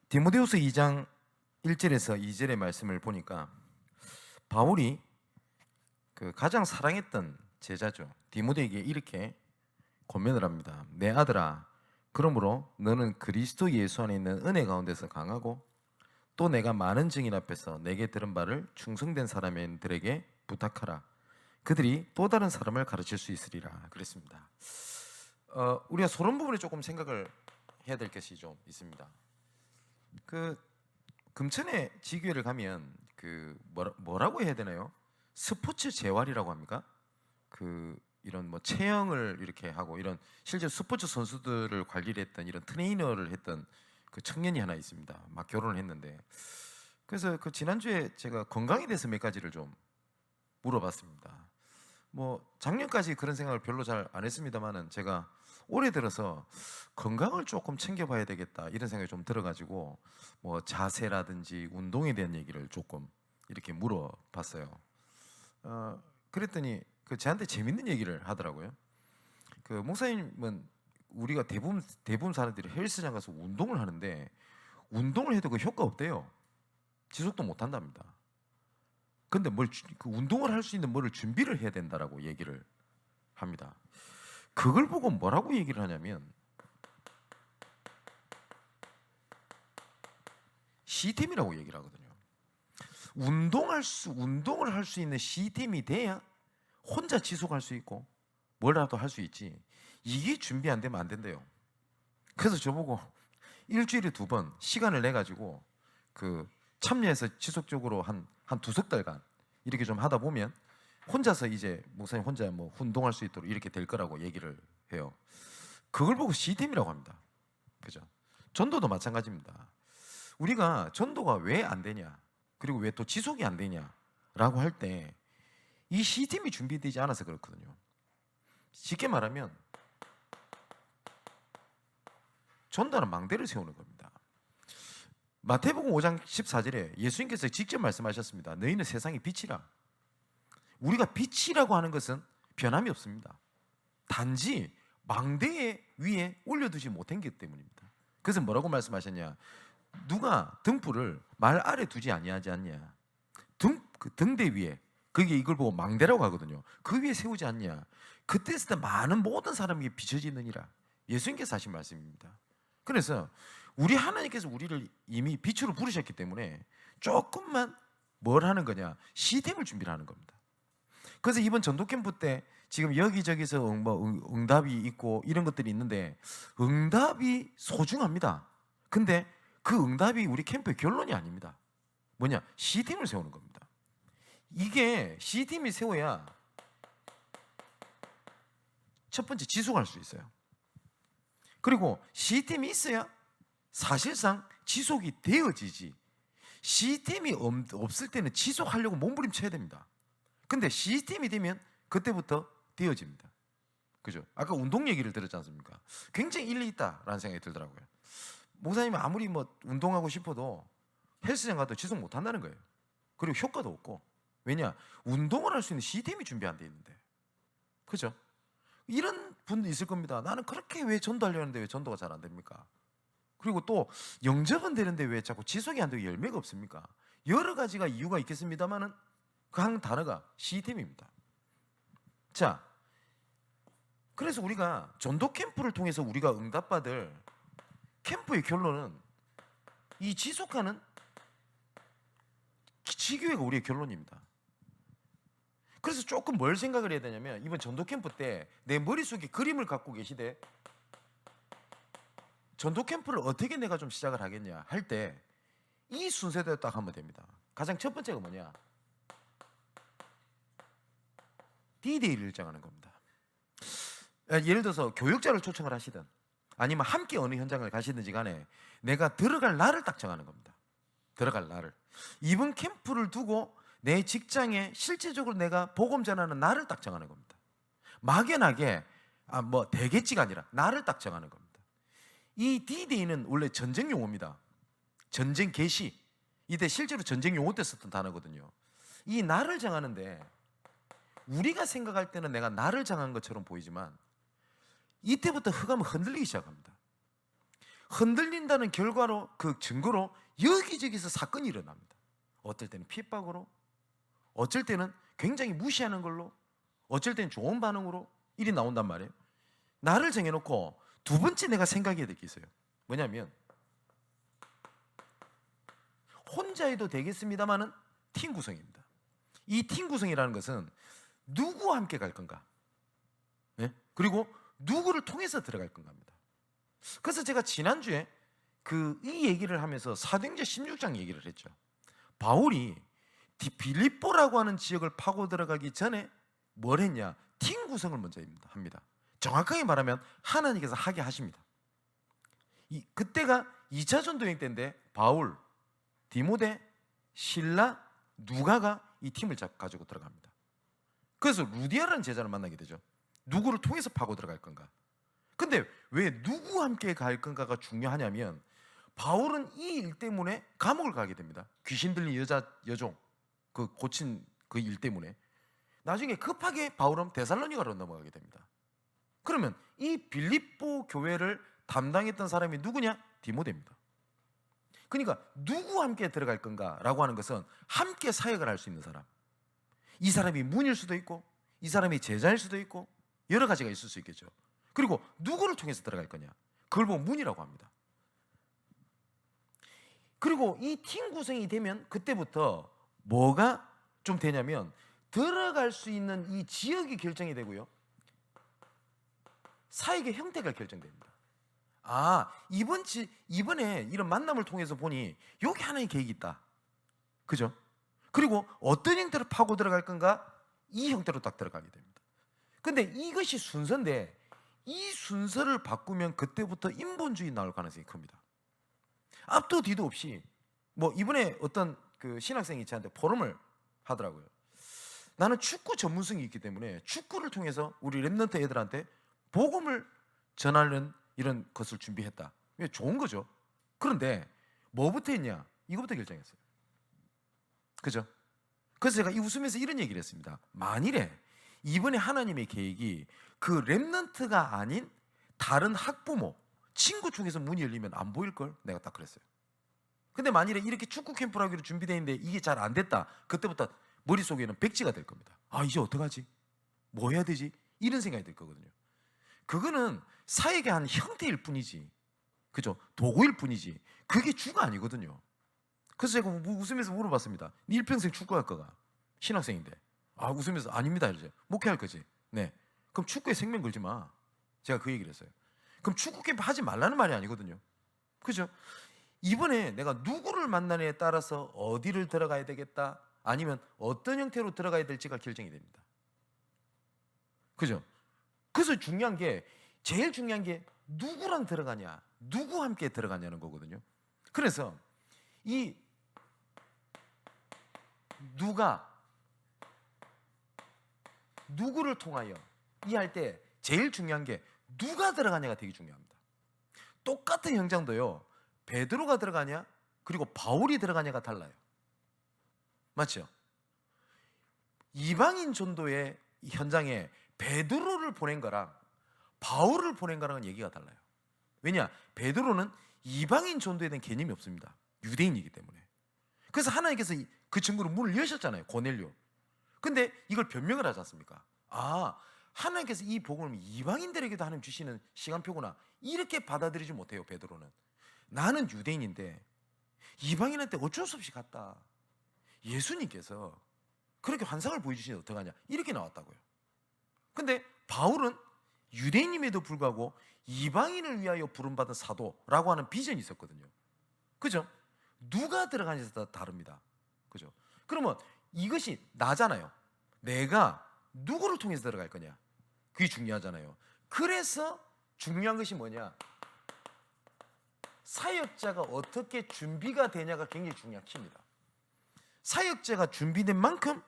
디모데후서 2장 1절에서 2절의 말씀을 보니까 바울이 그 가장 사랑했던 제자죠, 디모데에게 이렇게 권면을 합니다. 내 아들아, 그러므로 너는 그리스도 예수 안에 있는 은혜 가운데서 강하고 또 내가 많은 증인 앞에서 내게 들은 바를 충성된 사람들에게 부탁하라. 그들이 또 다른 사람을 가르칠 수 있으리라 그랬습니다. 우리가 소론 부분에 조금 생각을 해야 될 것이 좀 있습니다. 그 금천에 지교회를 가면 그 뭐라고 해야 되나요? 스포츠 재활이라고 합니까? 그 이런 뭐 체형을 이렇게 하고 이런 실제 스포츠 선수들을 관리를 했던 이런 트레이너를 했던 그 청년이 하나 있습니다. 막 결혼을 했는데, 그래서 그 지난주에 제가 건강에 대해서 몇 가지를 좀 물어봤습니다. 뭐 작년까지 그런 생각을 별로 잘 안 했습니다만은 제가 올해 들어서 건강을 조금 챙겨봐야 되겠다 이런 생각이 좀 들어가지고 뭐 자세라든지 운동에 대한 얘기를 조금 이렇게 물어봤어요. 그랬더니 그 저한테 재밌는 얘기를 하더라고요. 그 목사님은 우리가 대부분 사람들이 헬스장 가서 운동을 하는데 운동을 해도 그 효과 없대요. 지속도 못 한답니다. 근데 그 운동을 할 수 있는 뭐를 준비를 해야 된다라고 얘기를 합니다. 그걸 보고 뭐라고 얘기를 하냐면 시스템이라고 얘기를 하거든요. 운동을 할 수 있는 시스템이 돼야 혼자 지속할 수 있고 뭐라도 할 수 있지. 이게 준비 안 되면 안 된대요. 그래서 저보고 일주일에 2번 시간을 내 가지고 그 참여해서 지속적으로 한 두석 달간 이렇게 좀 하다 보면 혼자서 이제 목사님 혼자 뭐 운동할 수 있도록 이렇게 될 거라고 얘기를 해요. 그걸 보고 시스템이라고 합니다. 그죠? 전도도 마찬가지입니다. 우리가 전도가 왜 안 되냐, 그리고 왜 또 지속이 안 되냐라고 할 때 이 시스템이 준비되지 않아서 그렇거든요. 쉽게 말하면 전도는 망대를 세우는 겁니다. 마태복음 5장 14절에 예수님께서 직접 말씀하셨습니다. 너희는 세상의 빛이라. 우리가 빛이라고 하는 것은 변함이 없습니다. 단지 망대 위에 올려두지 못한 것 때문입니다. 그래서 뭐라고 말씀하셨냐? 누가 등불을 말 아래 두지 아니하지 않냐? 그 등대 위에, 그게 이걸 보고 망대라고 하거든요. 그 위에 세우지 않냐? 그때 했을 때 많은 모든 사람에게 비춰지느니라. 예수님께서 하신 말씀입니다. 그래서 우리 하나님께서 우리를 이미 빛으로 부르셨기 때문에 조금만 뭘 하는 거냐? 시스템을 준비를 하는 겁니다. 그래서 이번 전도 캠프 때 지금 여기저기서 응답이 있고 이런 것들이 있는데 응답이 소중합니다. 근데 그 응답이 우리 캠프의 결론이 아닙니다. 뭐냐? 시스템을 세우는 겁니다. 이게 시스템이 세워야 첫 번째 지속할 수 있어요. 그리고 시스템이 있어야 사실상 지속이 되어지지. 시스템이 없을 때는 지속하려고 몸부림쳐야 됩니다. 근데 시스템이 되면 그때부터 되어집니다. 그죠? 아까 운동 얘기를 들었지 않습니까? 굉장히 일리 있다라는 생각이 들더라고요. 목사님이 아무리 뭐 운동하고 싶어도 헬스장 가도 지속 못 한다는 거예요. 그리고 효과도 없고. 왜냐? 운동을 할 수 있는 시스템이 준비 안 돼 있는데. 그죠? 이런 분도 있을 겁니다. 나는 그렇게 왜 전도하려는데 왜 전도가 잘 안 됩니까? 그리고 또 영접은 되는데 왜 자꾸 지속이 안 되고 열매가 없습니까? 여러 가지가 이유가 있겠습니다만은 그 한 단어가 시스템입니다. 자, 그래서 우리가 전도 캠프를 통해서 우리가 응답받을 캠프의 결론은 이 지속하는 지교회가 우리의 결론입니다. 그래서 조금 뭘 생각을 해야 되냐면 이번 전도 캠프 때 내 머릿속에 그림을 갖고 계시되 전도 캠프를 어떻게 내가 좀 시작을 하겠냐 할 때 이 순서대로 딱 하면 됩니다. 가장 첫 번째가 뭐냐? D-Day를 일정하는 겁니다. 예를 들어서 교육자를 초청을 하시든 아니면 함께 어느 현장을 가시든지 간에 내가 들어갈 날을 딱 정하는 겁니다. 들어갈 날을. 이번 캠프를 두고 내 직장에 실제적으로 내가 복음 전하는 날을 딱 정하는 겁니다. 막연하게 뭐 되겠지가 아니라 날을 딱 정하는 겁니다. 이 D-Day는 원래 전쟁 용어입니다. 전쟁 개시. 이때 실제로 전쟁 용어 때 썼던 단어거든요. 이 날을 정하는데 우리가 생각할 때는 내가 날을 정한 것처럼 보이지만 이때부터 흑암은 흔들리기 시작합니다. 흔들린다는 결과로, 그 증거로 여기저기서 사건이 일어납니다. 어떨 때는 핍박으로, 어쩔 때는 굉장히 무시하는 걸로, 어쩔 때는 좋은 반응으로 일이 나온단 말이에요. 나를 정해놓고 두 번째 내가 생각해야 될 게 있어요. 뭐냐면, 혼자 해도 되겠습니다만은 팀 구성입니다. 이 팀 구성이라는 것은 누구와 함께 갈 건가, 네? 그리고 누구를 통해서 들어갈 건가입니다. 그래서 제가 지난주에 이 얘기를 하면서 사도행전 16장 얘기를 했죠. 바울이 빌립보라고 하는 지역을 파고 들어가기 전에 뭘 했냐? 팀 구성을 먼저 합니다. 정확하게 말하면 하나님께서 하게 하십니다. 그때가 2차 전도 여행 때인데 바울, 디모데, 실라, 누가가 이 팀을 가지고 들어갑니다. 그래서 루디아라는 제자를 만나게 되죠. 누구를 통해서 파고 들어갈 건가? 근데 왜 누구와 함께 갈 건가가 중요하냐면, 바울은 이 일 때문에 감옥을 가게 됩니다. 귀신 들린 여종 그 고친 그 일 때문에 나중에 급하게 바울은 데살로니가로 넘어가게 됩니다. 그러면 이 빌립보 교회를 담당했던 사람이 누구냐? 디모데입니다. 그러니까 누구와 함께 들어갈 건가라고 하는 것은 함께 사역을 할 수 있는 사람, 이 사람이 문일 수도 있고 이 사람이 제자일 수도 있고 여러 가지가 있을 수 있겠죠. 그리고 누구를 통해서 들어갈 거냐, 그걸 보고 문이라고 합니다. 그리고 이 팀 구성이 되면 그때부터 뭐가 좀 되냐면, 들어갈 수 있는 이 지역이 결정이 되고요, 사역의 형태가 결정됩니다. 이번에 이런 만남을 통해서 보니 여기 하나의 계획이 있다, 그죠? 그리고 어떤 형태로 파고 들어갈 건가, 이 형태로 딱 들어가게 됩니다. 근데 이것이 순서인데, 이 순서를 바꾸면 그때부터 인본주의 나올 가능성이 큽니다. 앞도 뒤도 없이, 이번에 어떤 그 신학생이 저한테 포럼을 하더라고요. 나는 축구 전문성이 있기 때문에 축구를 통해서 우리 랩런트 애들한테 복음을 전하는 이런 것을 준비했다. 좋은 거죠. 그런데 뭐부터 했냐? 이거부터 결정했어요. 그죠? 그래서 제가 웃으면서 이런 얘기를 했습니다. 만일에 이번에 하나님의 계획이 그 랩런트가 아닌 다른 학부모, 친구 중에서 문이 열리면 안 보일걸? 내가 딱 그랬어요. 근데 만일에 이렇게 축구 캠프를 하기로 준비되어 있는데 이게 잘 안 됐다, 그때부터 머릿속에는 백지가 될 겁니다. 이제 어떡하지? 뭐 해야 되지? 이런 생각이 들 거거든요. 그거는 사역의 한 형태일 뿐이지, 그죠? 도구일 뿐이지, 그게 주가 아니거든요. 그래서 제가 웃으면서 물어봤습니다. 네 일평생 축구할 거가? 신학생인데. 웃으면서 아닙니다. 이제 목회할 거지. 네. 그럼 축구에 생명 걸지 마. 제가 그 얘기를 했어요. 그럼 축구 캠프 하지 말라는 말이 아니거든요. 그죠? 이번에 내가 누구를 만나느냐에 따라서 어디를 들어가야 되겠다, 아니면 어떤 형태로 들어가야 될지가 결정이 됩니다. 그죠? 그래서 제일 중요한 게 누구랑 들어가냐, 누구와 함께 들어가냐는 거거든요. 그래서 이 누구를 통하여 이 할 때 제일 중요한 게 누가 들어가냐가 되게 중요합니다. 똑같은 현장도요, 베드로가 들어가냐 그리고 바울이 들어가냐가 달라요. 맞죠? 이방인 전도의 현장에 베드로를 보낸 거랑 바울을 보낸 거랑은 얘기가 달라요. 왜냐? 베드로는 이방인 전도에 대한 개념이 없습니다. 유대인이기 때문에. 그래서 하나님께서 그 친구를 문을 여셨잖아요. 고넬료. 근데 이걸 변명을 하지 않습니까? 하나님께서 이 복음을 이방인들에게도 하나님 주시는 시간표구나, 이렇게 받아들이지 못해요. 베드로는 나는 유대인인데 이방인한테 어쩔 수 없이 갔다, 예수님께서 그렇게 환상을 보여주시니 어떡하냐, 이렇게 나왔다고요. 근데 바울은 유대인임에도 불구하고 이방인을 위하여 부름받은 사도라고 하는 비전이 있었거든요. 그죠? 누가 들어가냐에 따라 다릅니다. 그죠? 그러면 이것이 나잖아요. 내가 누구를 통해서 들어갈 거냐, 그게 중요하잖아요. 그래서 중요한 것이 뭐냐, 사역자가 어떻게 준비가 되냐가 굉장히 중요한 키입니다. 사역자가 준비된 만큼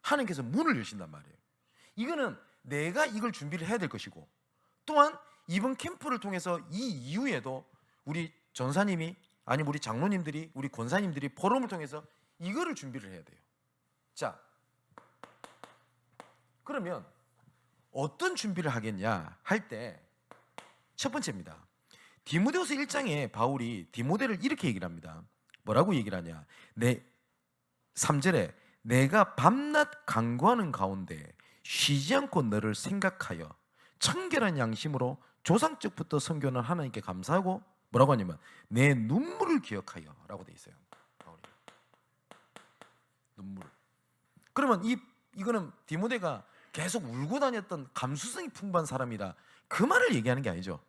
하나님께서 문을 여신단 말이에요. 이거는 내가 이걸 준비를 해야 될 것이고, 또한 이번 캠프를 통해서 이 이후에도 우리 전사님이, 아니면 우리 장로님들이, 우리 권사님들이 포럼을 통해서 이거를 준비를 해야 돼요. 자, 그러면 어떤 준비를 하겠냐 할 때 첫 번째입니다. 디모데후서 1장에 바울이 디모데를 이렇게 얘기를 합니다. 뭐라고 얘기를 하냐? 3절에 내가 밤낮 간구하는 가운데 쉬지 않고 너를 생각하여 청결한 양심으로 조상적부터 섬겨는 하나님께 감사하고 뭐라고 하냐면 내 눈물을 기억하여 라고 돼 있어요. 눈물. 그러면 이거는 디모데가 계속 울고 다녔던 감수성이 풍부한 사람이다, 그 말을 얘기하는 게 아니죠.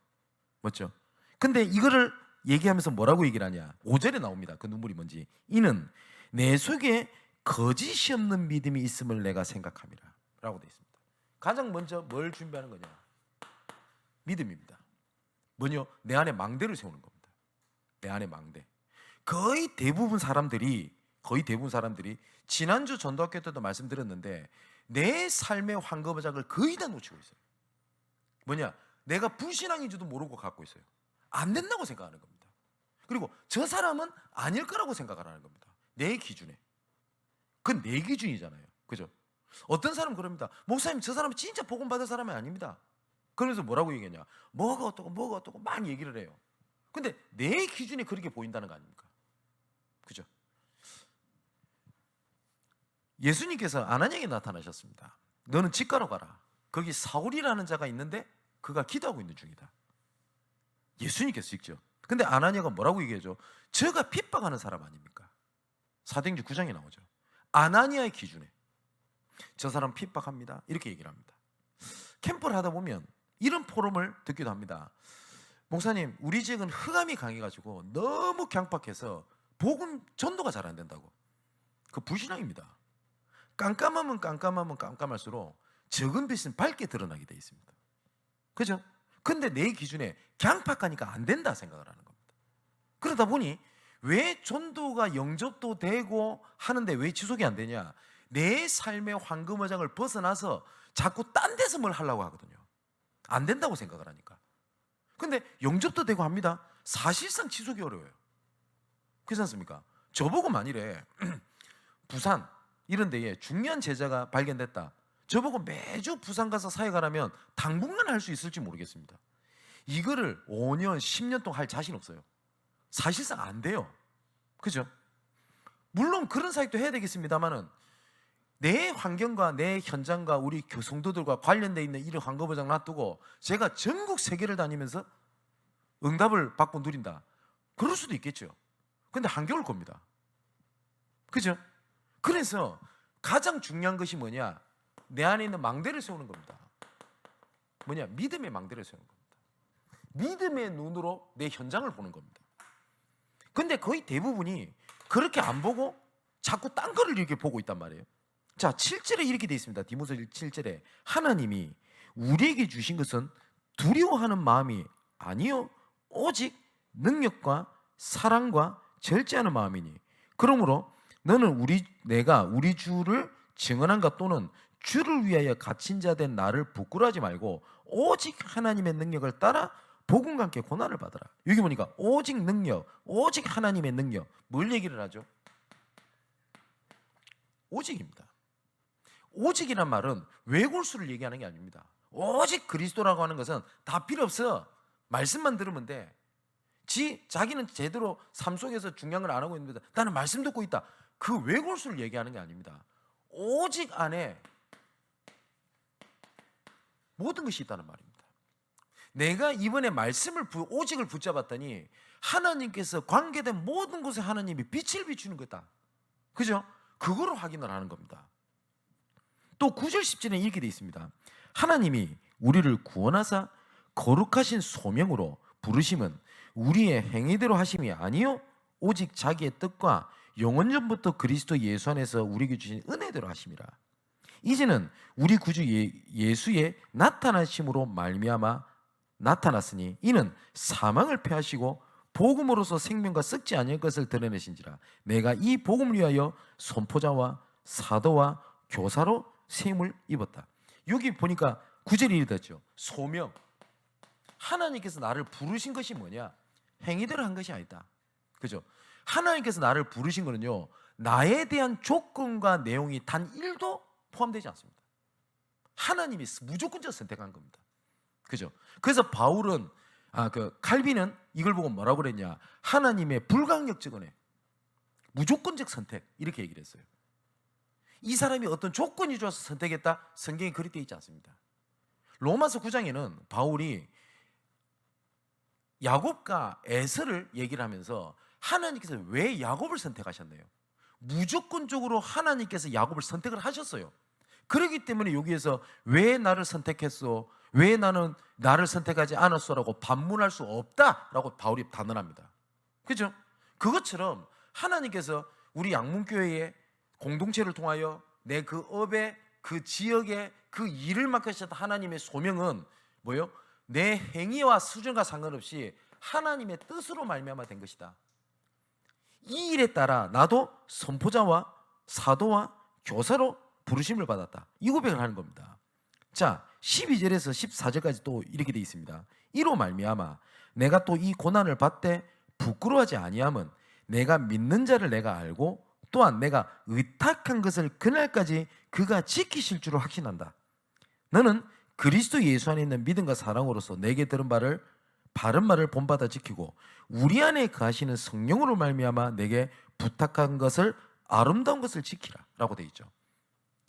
맞죠? 근데 이거를 얘기하면서 뭐라고 얘기를 하냐? 5절에 나옵니다. 그 눈물이 뭔지. 이는 내 속에 거짓이 없는 믿음이 있음을 내가 생각함이라 라고 되어 있습니다. 가장 먼저 뭘 준비하는 거냐? 믿음입니다. 뭐냐? 내 안에 망대를 세우는 겁니다. 내 안에 망대. 거의 대부분 사람들이 지난주 전도학교 때도 말씀드렸는데 내 삶의 황금어장을 거의 다 놓치고 있어요. 뭐냐? 내가 불신앙인지도 모르고 갖고 있어요. 안 된다고 생각하는 겁니다. 그리고 저 사람은 아닐 거라고 생각을 하는 겁니다. 내 기준에. 그건 내 기준이잖아요. 그죠? 어떤 사람은 그럽니다. 목사님, 저 사람은 진짜 복음 받은 사람이 아닙니다. 그러면서 뭐라고 얘기하냐? 뭐가 어떻고 막 얘기를 해요. 근데 내 기준에 그렇게 보인다는 거 아닙니까? 그죠? 예수님께서 아나니에게 나타나셨습니다. 너는 직가로 가라. 거기 사울이라는 자가 있는데 그가 기도하고 있는 중이다. 예수님께서 직접. 근데 아나니아가 뭐라고 얘기하죠? 저가 핍박하는 사람 아닙니까? 사도행전 9장에 나오죠. 아나니아의 기준에 저 사람 핍박합니다, 이렇게 얘기를 합니다. 캠프를 하다 보면 이런 포럼을 듣기도 합니다. 목사님, 우리 지역은 흑암이 강해가지고 너무 강팍해서 복음 전도가 잘 안 된다고. 그 불신앙입니다. 깜깜하면 깜깜할수록 적은 빛은 밝게 드러나게 돼 있습니다. 그죠? 근데 내 기준에 강팍하니까 안 된다 생각을 하는 겁니다. 그러다 보니 왜 전도가 영접도 되고 하는데 왜 지속이 안 되냐? 내 삶의 황금어장을 벗어나서 자꾸 딴 데서 뭘 하려고 하거든요. 안 된다고 생각을 하니까. 근데 영접도 되고 합니다. 사실상 지속이 어려워요. 그렇지 않습니까? 저보고 만일에 부산 이런 데에 중요한 제자가 발견됐다, 저보고 매주 부산 가서 사역하라면 당분간 할 수 있을지 모르겠습니다. 이거를 5년, 10년 동안 할 자신 없어요. 사실상 안 돼요. 그죠? 물론 그런 사역도 해야 되겠습니다만은 내 환경과 내 현장과 우리 성도들과 관련되어 있는 이런 황금어장 놔두고 제가 전국 세계를 다니면서 응답을 받고 누린다, 그럴 수도 있겠죠. 근데 한겨울 겁니다. 그죠? 그래서 가장 중요한 것이 뭐냐? 내 안에 있는 망대를 세우는 겁니다. 뭐냐? 믿음의 망대를 세우는 겁니다. 믿음의 눈으로 내 현장을 보는 겁니다. 근데 거의 대부분이 그렇게 안 보고 자꾸 딴 거를 이렇게 보고 있단 말이에요. 자, 7절에 이렇게 되어 있습니다. 디모데 7절에 하나님이 우리에게 주신 것은 두려워하는 마음이 아니요 오직 능력과 사랑과 절제하는 마음이니 그러므로 너는 내가 우리 주를 증언한가 또는 주를 위하여 갇힌 자 된 나를 부끄러워하지 말고 오직 하나님의 능력을 따라 복음과 함께 고난을 받아라. 여기 보니까 오직 능력, 오직 하나님의 능력, 뭘 얘기를 하죠? 오직입니다. 오직이란 말은 외골수를 얘기하는 게 아닙니다. 오직 그리스도라고 하는 것은 다 필요 없어. 말씀만 들으면 돼. 자기는 제대로 삶 속에서 중요한 걸 안 하고 있는데 나는 말씀 듣고 있다, 그 외골수를 얘기하는 게 아닙니다. 오직 안에 모든 것이 있다는 말입니다. 내가 이번에 오직을 붙잡았더니 하나님께서 관계된 모든 곳에 하나님이 빛을 비추는 거다. 그죠? 그거를 확인을 하는 겁니다. 또 9절 10절에 이렇게 되어 있습니다. 하나님이 우리를 구원하사 거룩하신 소명으로 부르심은 우리의 행위대로 하심이 아니요 오직 자기의 뜻과 영원전부터 그리스도 예수 안에서 우리에게 주신 은혜대로 하심이라. 이제는 우리 구주 예수의 나타나심으로 말미암아 나타났으니 이는 사망을 패하시고 복음으로서 생명과 썩지 아니할 것을 드러내신지라. 내가 이 복음을 위하여 선포자와 사도와 교사로 세움을 입었다. 여기 보니까 9절이 이렇게 됐죠. 소명. 하나님께서 나를 부르신 것이 뭐냐? 행위대로 한 것이 아니다. 그죠? 하나님께서 나를 부르신 거는요, 나에 대한 조건과 내용이 단 1도 포함되지 않습니다. 하나님이 무조건적으로 선택한 겁니다. 그죠? 그래서 바울은 그 칼빈은 이걸 보고 뭐라고 그랬냐? 하나님의 불가항력적 은혜, 무조건적 선택, 이렇게 얘기를 했어요. 이 사람이 어떤 조건이 좋아서 선택했다? 성경에 그리 되어 있지 않습니다. 로마서 9장에는 바울이 야곱과 에서를 얘기를 하면서 하나님께서 왜 야곱을 선택하셨나요? 무조건적으로 하나님께서 야곱을 선택을 하셨어요. 그렇기 때문에 여기에서 왜 나를 선택했어? 왜 나는 나를 선택하지 않았어라고 반문할 수 없다라고 바울이 단언합니다. 그죠? 그것처럼 하나님께서 우리 양문교회의 공동체를 통하여 내 그 업에, 그 지역에 그 일을 맡으셨던 하나님의 소명은 뭐예요? 내 행위와 수준과 상관없이 하나님의 뜻으로 말미암아 된 것이다. 이 일에 따라 나도 선포자와 사도와 교사로 부르심을 받았다. 이 고백을 하는 겁니다. 자, 12절에서 14절까지 또 이렇게 되어 있습니다. 이로 말미암아 내가 또 이 고난을 받되 부끄러워하지 아니함은 내가 믿는 자를 내가 알고 또한 내가 의탁한 것을 그날까지 그가 지키실 줄을 확신한다. 너는 그리스도 예수 안에 있는 믿음과 사랑으로서 내게 들은 바를 바른 말을 본받아 지키고 우리 안에 거하시는 성령으로 말미암아 내게 부탁한 것을 아름다운 것을 지키라 라고 되어 있죠.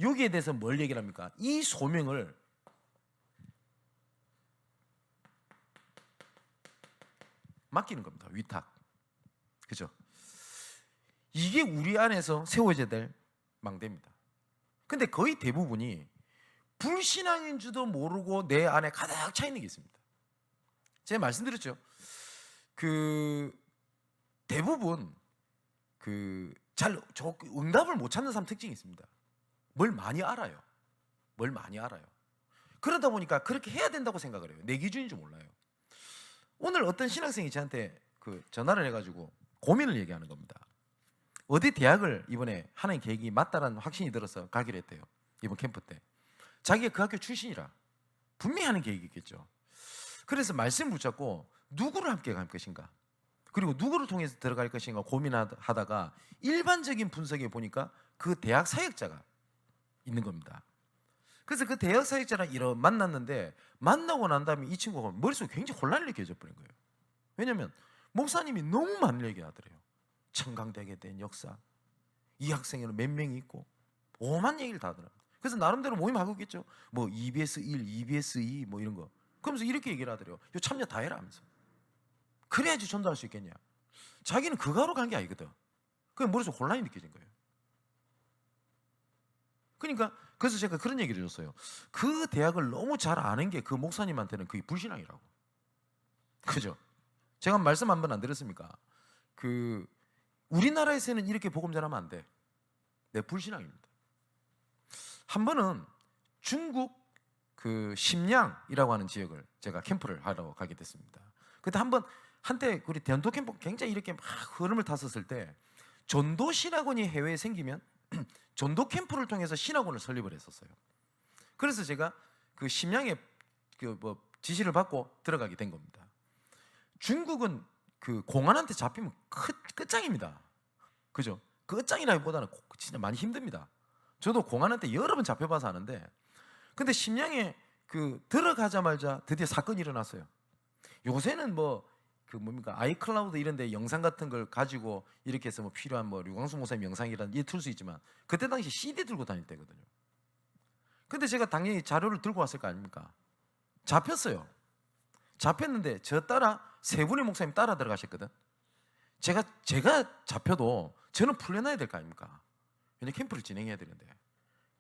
여기에 대해서 뭘 얘기를 합니까? 이 소명을 맡기는 겁니다. 위탁. 그죠? 이게 우리 안에서 세워져야 될 망대입니다. 근데 거의 대부분이 불신앙인 줄도 모르고 내 안에 가득 차 있는 게 있습니다. 제가 말씀드렸죠. 대부분 잘 응답을 못 찾는 사람 특징이 있습니다. 뭘 많이 알아요. 뭘 많이 알아요. 그러다 보니까 그렇게 해야 된다고 생각을 해요. 내 기준인 줄 몰라요. 오늘 어떤 신학생이 저한테 전화를 해가지고 고민을 얘기하는 겁니다. 어디 대학을 이번에 하는 계획이 맞다라는 확신이 들어서 가기로 했대요. 이번 캠프 때. 자기가 그 학교 출신이라 분명히 하는 계획이 있겠죠. 그래서 말씀 붙잡고 누구를 함께 갈 것인가, 그리고 누구를 통해서 들어갈 것인가 고민하다가 일반적인 분석에 보니까 그 대학 사역자가 있는 겁니다. 그래서 그 대학 사역자랑 만났는데, 만나고 난 다음에 이 친구가 머릿속에 굉장히 혼란을 느껴져 버린 거예요. 왜냐하면 목사님이 너무 많은 얘기하더래요. 청강대학에 대한 역사, 이 학생에는 몇 명이 있고 오만 얘기를 다 하더라고요. 그래서 나름대로 모임하고 있겠죠. 뭐 EBS 1, EBS 2 뭐 이런 거. 그러면서 이렇게 얘기를 하더래요. 요 참여 다 해라 하면서. 그래야지 전도할 수 있겠냐. 자기는 그거 하러 간 게 아니거든. 그냥 머릿속에 혼란이 느껴진 거예요. 그러니까 그래서 제가 그런 얘기를 해줬어요. 그 대학을 너무 잘 아는 게 그 목사님한테는 그게 불신앙이라고. 그죠? 제가 말씀 한 번 안 드렸습니까? 우리나라에서는 이렇게 복음 전하면 안 돼. 내 불신앙입니다. 한 번은 중국 심양이라고 하는 지역을 제가 캠프를 하러 가게 됐습니다. 그때 한때 우리 전도 캠프 굉장히 이렇게 막 흐름을 탔었을 때, 전도 신학원이 해외에 생기면 전도 캠프를 통해서 신학원을 설립을 했었어요. 그래서 제가 그 심양에 지시를 받고 들어가게 된 겁니다. 중국은 공안한테 잡히면 끝장입니다. 그죠? 끝장이라기보다는 진짜 많이 힘듭니다. 저도 공안한테 여러 번 잡혀봐서 아는데, 근데 심양에 들어가자마자 드디어 사건이 일어났어요. 요새는 아이클라우드 이런 데 영상 같은 걸 가지고 이렇게 해서 필요한 류광수 목사님 영상이라는 게 틀 수 있지만, 그때 당시 CD 들고 다닐 때거든요. 근데 제가 당연히 자료를 들고 왔을 거 아닙니까? 잡혔어요. 잡혔는데 저 따라 세 분의 목사님 따라 들어가셨거든. 제가 잡혀도 저는 풀려나야 될 거 아닙니까? 왜냐 캠프를 진행해야 되는데.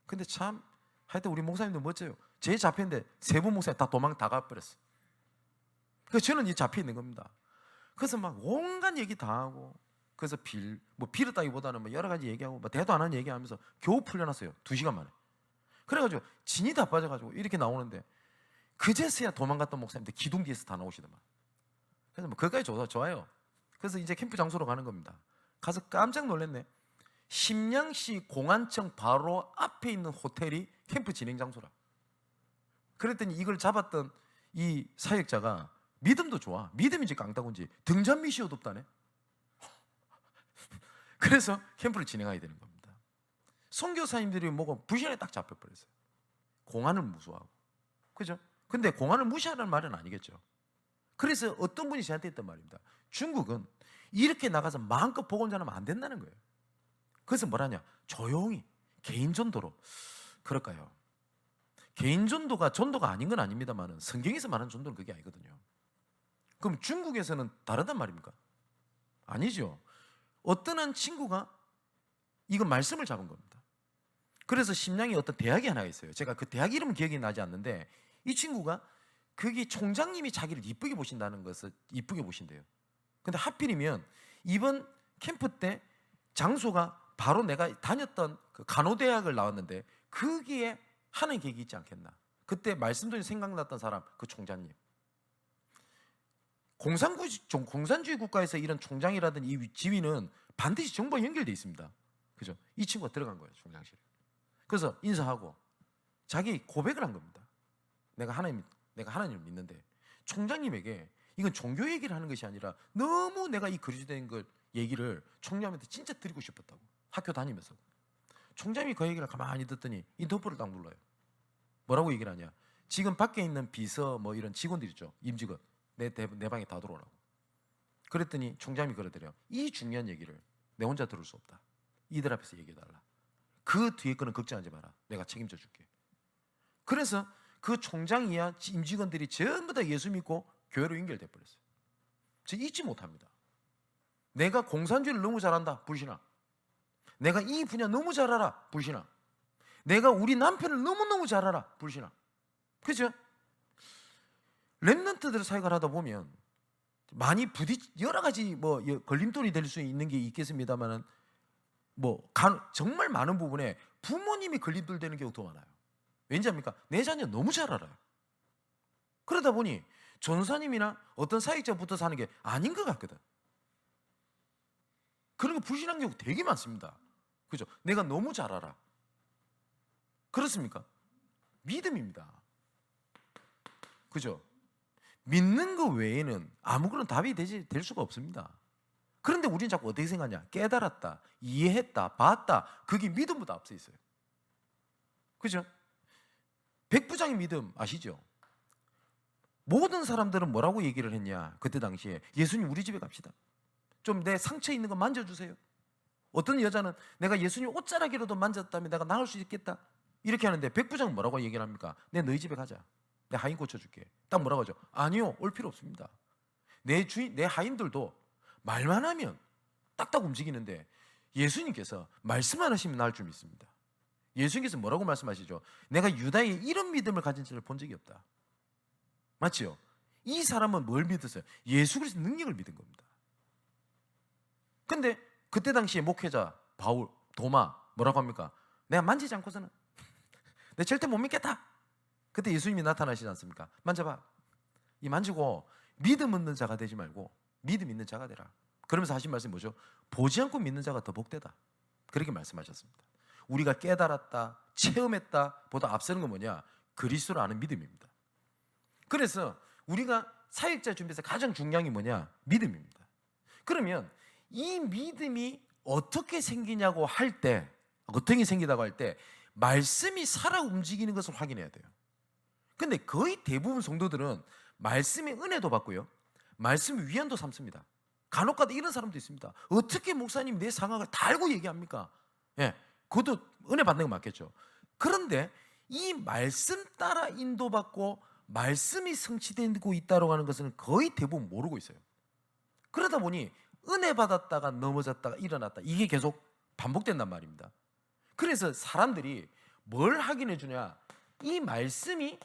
근데 참 하여튼 우리 목사님도 멋져요. 제 잡혔는데 세 분 목사님 다 도망 다 가버렸어. 그래서 저는 잡혀 있는 겁니다. 그래서 막 온갖 얘기 다 하고, 그래서 빌었다기보다는 여러 가지 얘기하고 대도 안 하는 얘기하면서 겨우 풀려났어요. 2시간 만에. 그래가지고 진이 다 빠져가지고 이렇게 나오는데, 그제서야 도망갔던 목사님들 기둥 뒤에서 다 나오시더만. 그래서 그것까지 좋아요. 그래서 이제 캠프 장소로 가는 겁니다. 가서 깜짝 놀랐네. 심양시 공안청 바로 앞에 있는 호텔이 캠프 진행 장소라. 그랬더니 이걸 잡았던 이 사역자가 믿음도 좋아. 믿음인지 깡따군지 등잔 미시어도 없다네. 그래서 캠프를 진행하게 되는 겁니다. 선교사님들이 불신에 딱 잡혀버렸어요. 공안을 무수하고. 그죠? 근데 공안을 무시하라는 말은 아니겠죠. 그래서 어떤 분이 저한테 했단 말입니다. 중국은 이렇게 나가서 마음껏 복음 전하면 안 된다는 거예요. 그래서 뭐라냐? 조용히 개인 전도로. 그럴까요? 개인 전도가 전도가 아닌 건 아닙니다만 성경에서 말하는 전도는 그게 아니거든요. 그럼 중국에서는 다르단 말입니까? 아니죠. 어떤 한 친구가 이건 말씀을 잡은 겁니다. 그래서 심양에 어떤 대학이 하나 있어요. 제가 그 대학 이름은 기억이 나지 않는데 이 친구가 거기 총장님이 자기를 이쁘게 보신다는 것을 이쁘게 보신대요. 근데 하필이면 이번 캠프 때 장소가 바로 내가 다녔던 그 간호대학을 나왔는데 거기에 하는 계획이 있지 않겠나. 그때 말씀드린 생각났던 사람 그 총장님. 공산주의 국가에서 이런 총장이라든 이 지위는 반드시 정부와 연결되어 있습니다. 그죠? 이 친구가 들어간 거예요, 총장실에. 그래서 인사하고 자기 고백을 한 겁니다. 내가 하나님을 믿는데 총장님에게 이건 종교 얘기를 하는 것이 아니라 너무 내가 이 그리스도인 걸 얘기를 총장님한테 진짜 드리고 싶었다고. 학교 다니면서. 총장님이 그 얘기를 가만히 듣더니 인터폴을 딱 눌러요. 뭐라고 얘기를 하냐? 지금 밖에 있는 비서 뭐 이런 직원들 있죠. 임직원. 내 방에 다 들어오라고. 그랬더니 총장님이 그러더래요. 이 중요한 얘기를 내 혼자 들을 수 없다. 이들 앞에서 얘기해달라. 그 뒤에 거는 걱정하지 마라. 내가 책임져 줄게. 그래서 그 총장이야 임직원들이 전부 다 예수 믿고 교회로 연결돼 버렸어요. 저 잊지 못합니다. 내가 공산주의를 너무 잘한다. 불신앙. 내가 이 분야 너무 잘 알아. 불신앙. 내가 우리 남편을 너무너무 잘 알아. 불신앙. 그죠? 렘넌트들 사역을 하다 보면 많이 여러 가지 뭐 걸림돌이 될 수 있는 게 있겠습니다만은 뭐 정말 많은 부분에 부모님이 걸림돌 되는 경우가 더 많아요. 왠지 압니까? 내 자녀 너무 잘 알아요. 그러다 보니 전사님이나 어떤 사역자부터 사는 게 아닌 것 같거든. 그런 거 불신한 경우 되게 많습니다. 그죠? 내가 너무 잘 알아. 그렇습니까? 믿음입니다. 그죠? 믿는 거 외에는 아무거나 답이 될 수가 없습니다. 그런데 우리는 자꾸 어떻게 생각하냐? 깨달았다, 이해했다, 봤다. 그게 믿음보다 앞서 있어요. 그죠? 백부장의 믿음 아시죠? 모든 사람들은 뭐라고 얘기를 했냐? 그때 당시에 예수님 우리 집에 갑시다. 좀 내 상처 있는 거 만져주세요. 어떤 여자는 내가 예수님 옷자락이라도 만졌다면 내가 나을 수 있겠다. 이렇게 하는데 백부장은 뭐라고 얘기를 합니까? 내 너희 집에 가자. 내 하인 고쳐줄게. 딱 뭐라고 하죠? 아니요, 올 필요 없습니다. 내 하인들도 말만 하면 딱딱 움직이는데 예수님께서 말씀만 하시면 나을 줄 믿습니다. 예수님께서 뭐라고 말씀하시죠? 내가 유다에 이런 믿음을 가진 자를 본 적이 없다. 맞죠? 이 사람은 뭘 믿었어요? 예수 그리스도 능력을 믿은 겁니다. 근데 그때 당시에 목회자 바울, 도마 뭐라고 합니까? 내가 만지지 않고서는 내 절대 못 믿겠다. 그때 예수님이 나타나시지 않습니까? 만져봐. 이 만지고 믿음 없는 자가 되지 말고 믿음 있는 자가 되라. 그러면서 하신 말씀이 뭐죠? 보지 않고 믿는 자가 더 복되다. 그렇게 말씀하셨습니다. 우리가 깨달았다, 체험했다 보다 앞서는 건 뭐냐? 그리스도를 아는 믿음입니다. 그래서 우리가 사역자 준비에서 가장 중요한 게 뭐냐? 믿음입니다. 그러면 이 믿음이 어떻게 생기냐고 할 때, 어떻게 생기다고 할 때 말씀이 살아 움직이는 것을 확인해야 돼요. 근데 거의 대부분 성도들은 말씀의 은혜도 받고요, 말씀의 위안도 삼습니다. 간혹가다 이런 사람도 있습니다. 어떻게 목사님 내 상황을 다 알고 얘기합니까? 예, 그것도 은혜 받는 거 맞겠죠. 그런데 이 말씀 따라 인도받고 말씀이 성취되고 있다고 하는 것은 거의 대부분 모르고 있어요. 그러다 보니 은혜 받았다가 넘어졌다가 일어났다, 이게 계속 반복된단 말입니다. 그래서 사람들이 뭘 확인해 주냐? 이 말씀이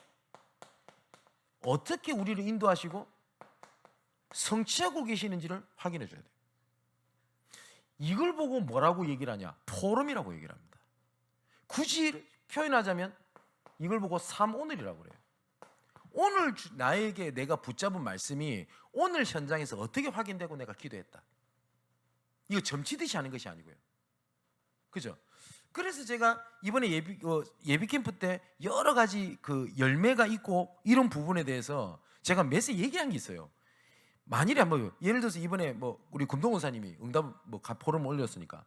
어떻게 우리를 인도하시고 성취하고 계시는지를 확인해 줘야 돼요. 이걸 보고 뭐라고 얘기를 하냐? 포럼이라고 얘기를 합니다. 굳이 표현하자면 이걸 보고 삶 오늘이라고 그래요. 오늘 나에게 내가 붙잡은 말씀이 오늘 현장에서 어떻게 확인되고 내가 기도했다. 이거 점치듯이 하는 것이 아니고요. 그죠? 그래서 제가 이번에 예비 캠프 때 여러 가지 그 열매가 있고 이런 부분에 대해서 제가 매세 얘기한 게 있어요. 만일에 한번 예를 들어서 이번에 뭐 우리 금동원사님이 응답 포럼 올렸으니까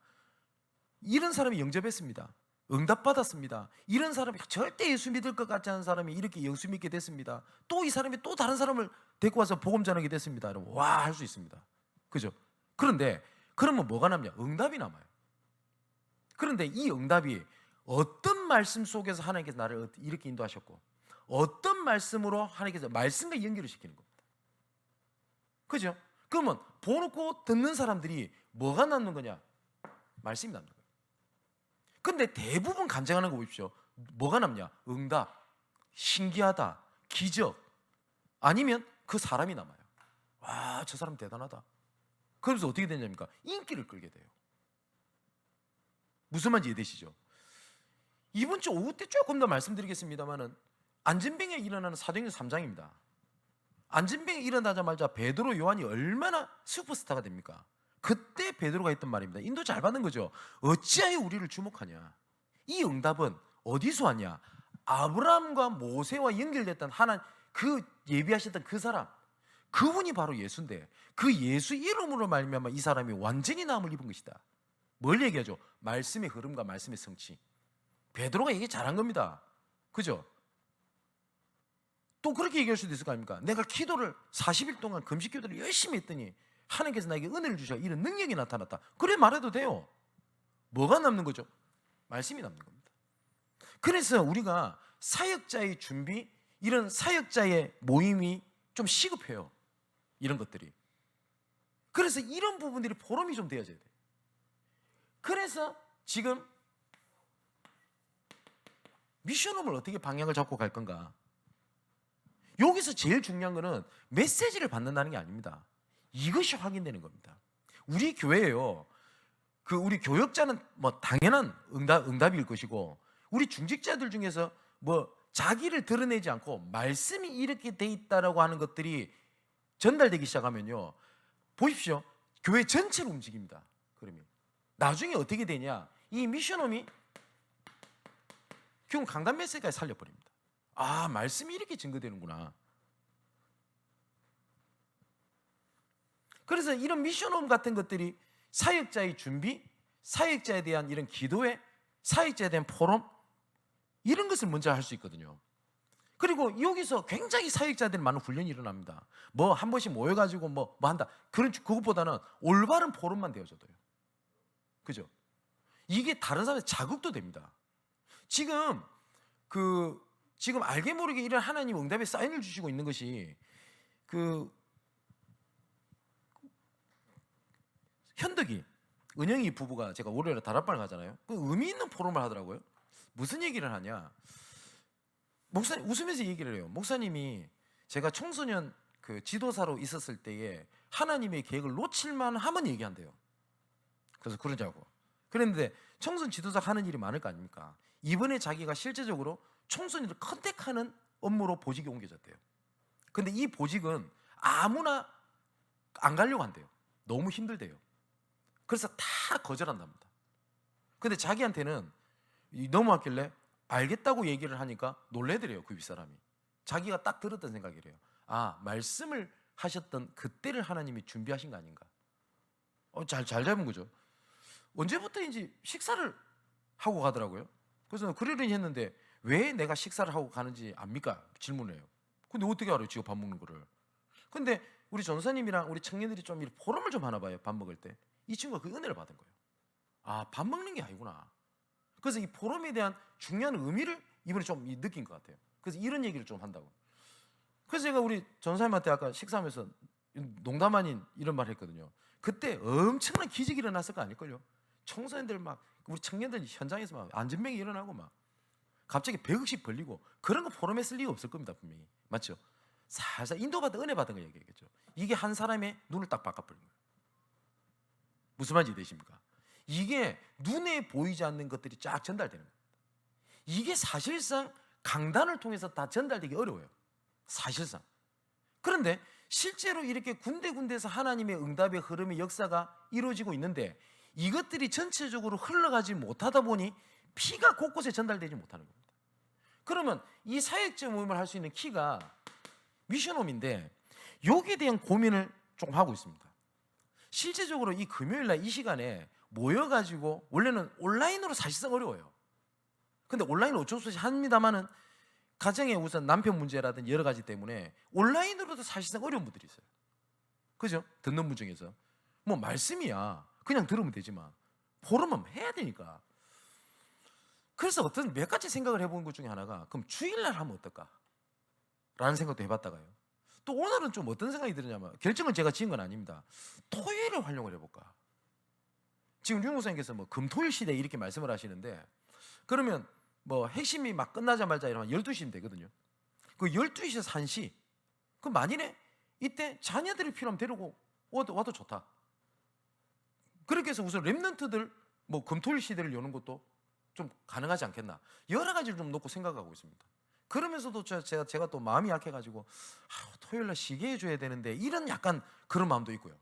이런 사람이 영접했습니다. 응답받았습니다. 이런 사람이 절대 예수 믿을 것 같지 않은 사람이 이렇게 예수 믿게 됐습니다. 또 이 사람이 또 다른 사람을 데리고 와서 복음 전하게 됐습니다. 여러분, 와, 할 수 있습니다. 그죠? 그런데 그러면 뭐가 남냐? 응답이 남아요. 그런데 이 응답이 어떤 말씀 속에서 하나님께서 나를 이렇게 인도하셨고, 어떤 말씀으로 하나님께서 말씀과 연결을 시키는 겁니다. 그죠? 그러면 보놓고 듣는 사람들이 뭐가 남는 거냐? 말씀이 남는 거예요. 근데 대부분 간증하는 거 보십시오. 뭐가 남냐? 응답, 신기하다, 기적, 아니면 그 사람이 남아요. 와, 저 사람 대단하다. 그러면서 어떻게 되냐니까 인기를 끌게 돼요. 무슨 말인지 이해되시죠? 이번 주 오후 때 조금 더 말씀드리겠습니다만은 안진뱅에 일어나는 사도행전 3장입니다. 안진뱅에 일어나자마자 베드로, 요한이 얼마나 슈퍼스타가 됩니까? 그때 베드로가 했던 말입니다. 인도 잘 받는 거죠. 어찌하여 우리를 주목하냐? 이 응답은 어디서 왔냐? 아브라함과 모세와 연결됐던 하나님, 그 예비하셨던 그 사람, 그분이 바로 예수인데 그 예수 이름으로 말미암아 이 사람이 완전히 나음을 입은 것이다. 뭘 얘기하죠? 말씀의 흐름과 말씀의 성취. 베드로가 얘기 잘한 겁니다. 그죠? 또 그렇게 얘기할 수도 있을 거 아닙니까? 내가 기도를 40일 동안 금식 기도를 열심히 했더니 하나님께서 나에게 은혜를 주셔 이런 능력이 나타났다. 그래 말해도 돼요. 뭐가 남는 거죠? 말씀이 남는 겁니다. 그래서 우리가 사역자의 준비, 이런 사역자의 모임이 좀 시급해요. 이런 것들이. 그래서 이런 부분들이 포럼이 좀 되어져야 돼요. 그래서 지금 미션홈을 어떻게 방향을 잡고 갈 건가? 여기서 제일 중요한 거는 메시지를 받는다는 게 아닙니다. 이것이 확인되는 겁니다. 우리 교회예요. 우리 교역자는 뭐 당연한 응답일 것이고, 우리 중직자들 중에서 뭐 자기를 드러내지 않고 말씀이 이렇게 돼 있다라고 하는 것들이 전달되기 시작하면요, 보십시오. 교회 전체로 움직입니다. 그러면 나중에 어떻게 되냐? 이 미션홈이 결국 강단 메시지까지 살려버립니다. 아, 말씀이 이렇게 증거되는구나. 그래서 이런 미션홈 같은 것들이 사역자의 준비, 사역자에 대한 이런 기도회, 사역자에 대한 포럼, 이런 것을 먼저 할 수 있거든요. 그리고 여기서 굉장히 사역자들이 많은 훈련이 일어납니다. 뭐 한 번씩 모여가지고 뭐 한다. 그것보다는 올바른 포럼만 되어줘도요. 그죠? 이게 다른 사람의 자극도 됩니다. 지금 알게 모르게 이런 하나님 응답의 사인을 주시고 있는 것이 현덕이, 은영이 부부가 제가 월요일에 다락방을 가잖아요. 그 의미 있는 포럼을 하더라고요. 무슨 얘기를 하냐? 목사님 웃으면서 얘기를 해요. 목사님이 제가 청소년 지도사로 있었을 때에 하나님의 계획을 놓칠만 하면 얘기한대요. 그래서 그러자고. 그랬는데 청소년 지도사가 하는 일이 많을 거 아닙니까? 이번에 자기가 실제적으로 청소년을 컨택하는 업무로 보직이 옮겨졌대요. 근데 이 보직은 아무나 안 가려고 한대요. 너무 힘들대요. 그래서 다 거절한답니다. 근데 자기한테는 넘어왔길래 알겠다고 얘기를 하니까 놀래더래요. 그 윗사람이. 자기가 딱 들었던 생각이래요. 아, 말씀을 하셨던 그때를 하나님이 준비하신 거 아닌가. 잘 잡은 거죠. 언제부터인지 식사를 하고 가더라고요. 그래서 그러려니 했는데 왜 내가 식사를 하고 가는지 압니까? 질문해요. 근데 어떻게 알아요? 지가 밥 먹는 거를. 근데 우리 전사님이랑 우리 청년들이 좀 이렇게 포럼을 좀 하나 봐요. 밥 먹을 때. 이 친구가 그 은혜를 받은 거예요. 아, 밥 먹는 게 아니구나. 그래서 이 포럼에 대한 중요한 의미를 이번에 좀 느낀 것 같아요. 그래서 이런 얘기를 좀 한다고. 그래서 제가 우리 전사님한테 아까 식사하면서 농담 아닌 이런 말 했거든요. 그때 엄청난 기적이 일어났을 거 아닐걸요. 청소년들 막 우리 청년들 현장에서 막 안전병이 일어나고 막 갑자기 100억씩 벌리고 그런 거 포럼에 쓸 리가 없을 겁니다. 분명히. 맞죠? 살살 인도받은 은혜 받은 거 얘기했겠죠. 이게 한 사람의 눈을 딱 바꿔버린 거예요. 무슨 말인지 되십니까? 이게 눈에 보이지 않는 것들이 쫙 전달되는 겁니다. 이게 사실상 강단을 통해서 다 전달되기 어려워요. 사실상. 그런데 실제로 이렇게 군데군데에서 하나님의 응답의 흐름의 역사가 이루어지고 있는데 이것들이 전체적으로 흘러가지 못하다 보니 피가 곳곳에 전달되지 못하는 겁니다. 그러면 이 사역자 모임을 할 수 있는 키가 미션홈인데 여기에 대한 고민을 좀 하고 있습니다. 실제적으로 이 금요일날 이 시간에 모여가지고 원래는 온라인으로 사실상 어려워요. 근데 온라인은 어쩔 수 없이 합니다만은 가정에 우선 남편 문제라든 여러 가지 때문에 온라인으로도 사실상 어려운 분들이 있어요. 그죠? 듣는 분 중에서 뭐 말씀이야 그냥 들으면 되지만 포럼은 해야 되니까. 그래서 어떤 몇 가지 생각을 해본 것 중에 하나가 그럼 주일날 하면 어떨까? 라는 생각도 해봤다가요. 또 오늘은 좀 어떤 생각이 드느냐면 결정을 제가 지은 건 아닙니다. 토요일을 활용을 해볼까? 지금 류 목사님께서 뭐 금토일 시대 이렇게 말씀을 하시는데 그러면 뭐 핵심이 막 끝나자마자 이러면 12시면 되거든요. 그 12시에서 1시 그 만일에 이때 자녀들이 필요하면 데리고 와도 좋다. 그렇게 해서 우선 랩런트들 뭐 금토일 시대를 여는 것도 좀 가능하지 않겠나. 여러 가지를 좀 놓고 생각하고 있습니다. 그러면서도 제가 또 마음이 약해가지고 토요일날 쉬게 해줘야 되는데 이런 약간 그런 마음도 있고요.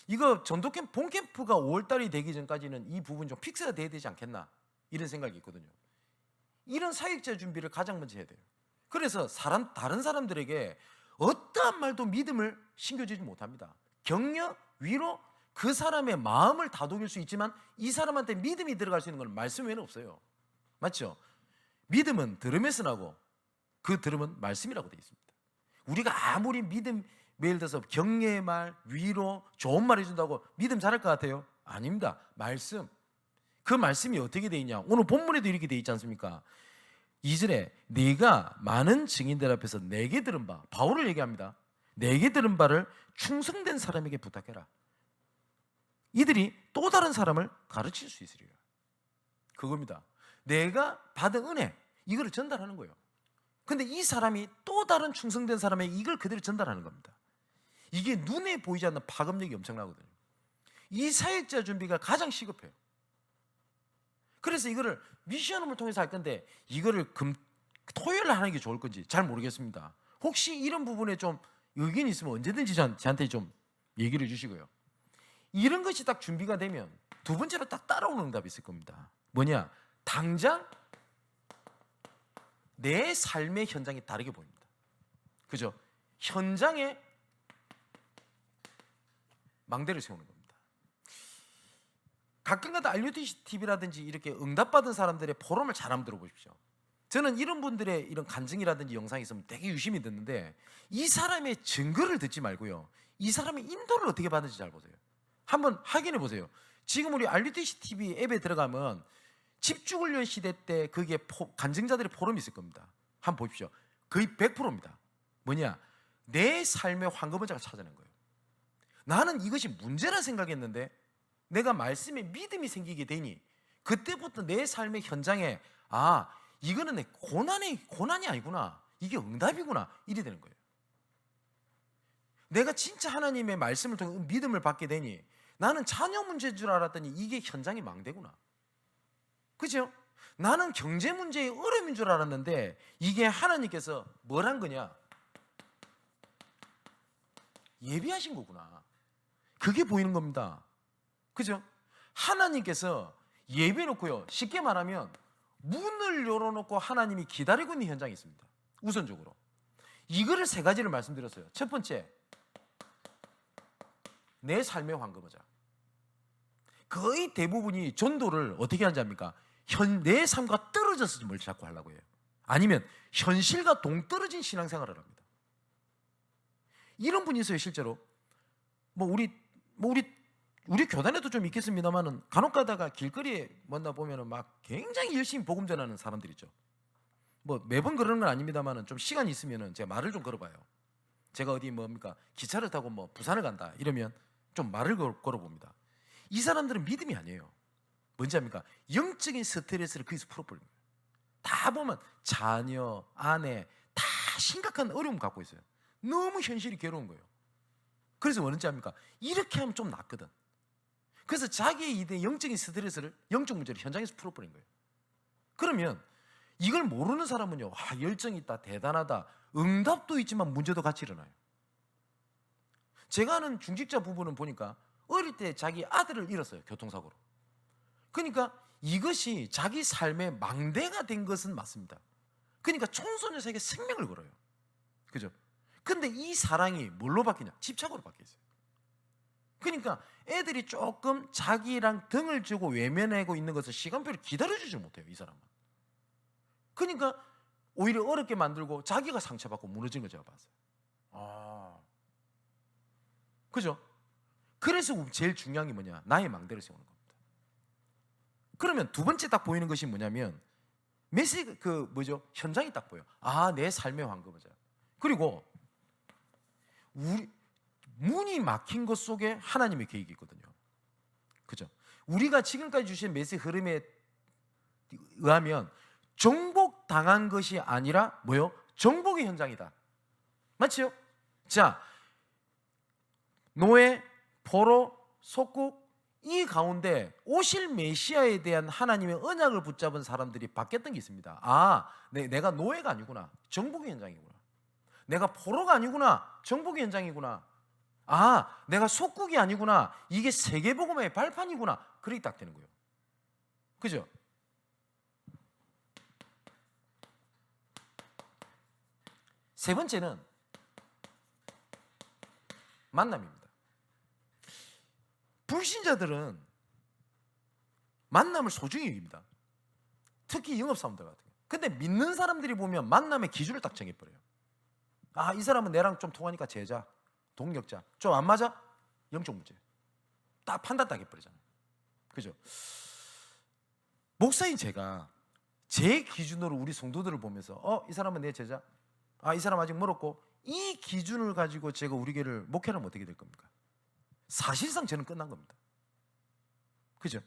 이거 전도캠프 본캠프가 5월달이 되기 전까지는 이 부분 좀 픽스가 돼야 되지 않겠나 이런 생각이 있거든요. 이런 사역자 준비를 가장 먼저 해야 돼요. 그래서 다른 사람들에게 어떠한 말도 믿음을 심겨주지 못합니다. 격려, 위로, 그 사람의 마음을 다독일 수 있지만 이 사람한테 믿음이 들어갈 수 있는 건 말씀 외에는 없어요. 맞죠? 믿음은 들음에서 나고 그 들음은 말씀이라고 되어 있습니다. 우리가 아무리 믿음 예를 들어서 격려의 말, 위로, 좋은 말 해준다고 믿음 잘할 것 같아요? 아닙니다. 말씀. 그 말씀이 어떻게 되어 있냐? 오늘 본문에도 이렇게 되어 있지 않습니까? 2절에 네가 많은 증인들 앞에서 내게 들은 바, 바울을 얘기합니다. 내게 들은 바를 충성된 사람에게 부탁해라. 이들이 또 다른 사람을 가르칠 수 있으리라. 그겁니다. 내가 받은 은혜, 이걸 전달하는 거예요. 근데 이 사람이 또 다른 충성된 사람에게 이걸 그대로 전달하는 겁니다. 이게 눈에 보이지 않는 파급력이 엄청나거든요. 이 사역자 준비가 가장 시급해요. 그래서 이거를 미션홈을 통해서 할 건데 이거를 토요일 날 하는 게 좋을 건지 잘 모르겠습니다. 혹시 이런 부분에 좀 의견이 있으면 언제든지 저한테 좀 얘기를 해주시고요. 이런 것이 딱 준비가 되면 두 번째로 딱 따라오는 응답이 있을 겁니다. 뭐냐? 당장 내 삶의 현장이 다르게 보입니다. 그죠? 현장에 망대를 세우는 겁니다. 가끔가다 RUTC TV라든지 이렇게 응답받은 사람들의 포럼을 잘 한번 들어보십시오. 저는 이런 분들의 이런 간증이라든지 영상이 있으면 되게 유심히 듣는데 이 사람의 증거를 듣지 말고요. 이 사람의 인도를 어떻게 받는지 잘 보세요. 한번 확인해 보세요. 지금 우리 RUTC TV 앱에 들어가면 집중훈련 시대 때 그게 간증자들의 포럼이 있을 겁니다. 한번 보십시오. 거의 100%입니다. 뭐냐? 내 삶의 황금원자가 찾아낸 거예요. 나는 이것이 문제라 생각했는데 내가 말씀에 믿음이 생기게 되니 그때부터 내 삶의 현장에 이거는 내 고난이 아니구나. 이게 응답이구나. 이래 되는 거예요. 내가 진짜 하나님의 말씀을 통해 믿음을 받게 되니 나는 자녀 문제인 줄 알았더니 이게 현장이 망대구나. 그죠? 나는 경제 문제의 어려움인 줄 알았는데 이게 하나님께서 뭘 한 거냐? 예비하신 거구나. 그게 보이는 겁니다. 그죠? 하나님께서 예배해놓고요. 쉽게 말하면 문을 열어놓고 하나님이 기다리고 있는 현장이 있습니다. 우선적으로. 이거를 세 가지를 말씀드렸어요. 첫 번째, 내 삶의 황금어자. 거의 대부분이 전도를 어떻게 하는지 압니까? 내 삶과 떨어져서 뭘 자꾸 하려고 해요. 아니면 현실과 동떨어진 신앙생활을 합니다. 이런 분이 있어요. 실제로 우리 교단에도 좀 있겠습니다만은 간혹 가다가 길거리에 만나보면은 막 굉장히 열심히 복음 전하는 사람들 있죠. 뭐 매번 그러는 건 아닙니다만은 좀 시간이 있으면은 제가 말을 좀 걸어봐요. 제가 어디 기차를 타고 부산을 간다 이러면 좀 말을 걸어봅니다. 이 사람들은 믿음이 아니에요. 뭔지 압니까? 영적인 스트레스를 거기서 풀어버리는 거예요. 다 보면 자녀, 아내 다 심각한 어려움 갖고 있어요. 너무 현실이 괴로운 거예요. 그래서 뭐는지 압니까? 이렇게 하면 좀 낫거든. 그래서 자기의 이대 영적인 스트레스를, 영적 문제를 현장에서 풀어버린 거예요. 그러면 이걸 모르는 사람은요, 열정이 있다, 대단하다, 응답도 있지만 문제도 같이 일어나요. 제가 아는 중직자 부부는 보니까 어릴 때 자기 아들을 잃었어요. 교통사고로. 그러니까 이것이 자기 삶의 망대가 된 것은 맞습니다. 그러니까 청소년에게 생명을 걸어요. 그죠? 근데 이 사랑이 뭘로 바뀌냐? 집착으로 바뀌어 있어요. 그러니까 애들이 조금 자기랑 등을 쥐고 외면하고 있는 것을 시간표를 기다려주지 못해요. 이 사람은. 그러니까 오히려 어렵게 만들고 자기가 상처받고 무너진 걸 제가 봤어요. 아, 그죠? 그래서 제일 중요한 게 뭐냐? 나의 망대를 세우는 겁니다. 그러면 두 번째 딱 보이는 것이 뭐냐면 메시지 현장이 딱 보여. 아, 내 삶의 황금이죠. 그리고 문이 막힌 것 속에 하나님의 계획이 있거든요. 그죠? 우리가 지금까지 주신 메시지 흐름에 의하면 정복당한 것이 아니라 뭐요? 정복의 현장이다. 맞죠? 자, 노예, 포로, 속국 이 가운데 오실 메시아에 대한 하나님의 언약을 붙잡은 사람들이 바뀌었던 게 있습니다. 아, 내가 노예가 아니구나. 정복의 현장이구나. 내가 포로가 아니구나. 정복의 현장이구나. 아, 내가 속국이 아니구나. 이게 세계복음의 발판이구나. 그렇게 딱 되는 거예요. 그죠? 세 번째는 만남입니다. 불신자들은 만남을 소중히 여깁니다. 특히 영업사원들 같은 경우. 근데 믿는 사람들이 보면 만남의 기준을 딱 정해버려요. 아, 이 사람은 내랑 좀 통하니까 제자, 동력자. 좀 안 맞아? 영적 문제. 딱 판단 딱 해버리잖아요. 그죠? 목사인 제가 제 기준으로 우리 성도들을 보면서 이 사람은 내 제자, 아, 이 사람 아직 멀었고, 이 기준을 가지고 제가 우리 교회를 목회하면 어떻게 될 겁니까? 사실상 저는 끝난 겁니다. 그죠?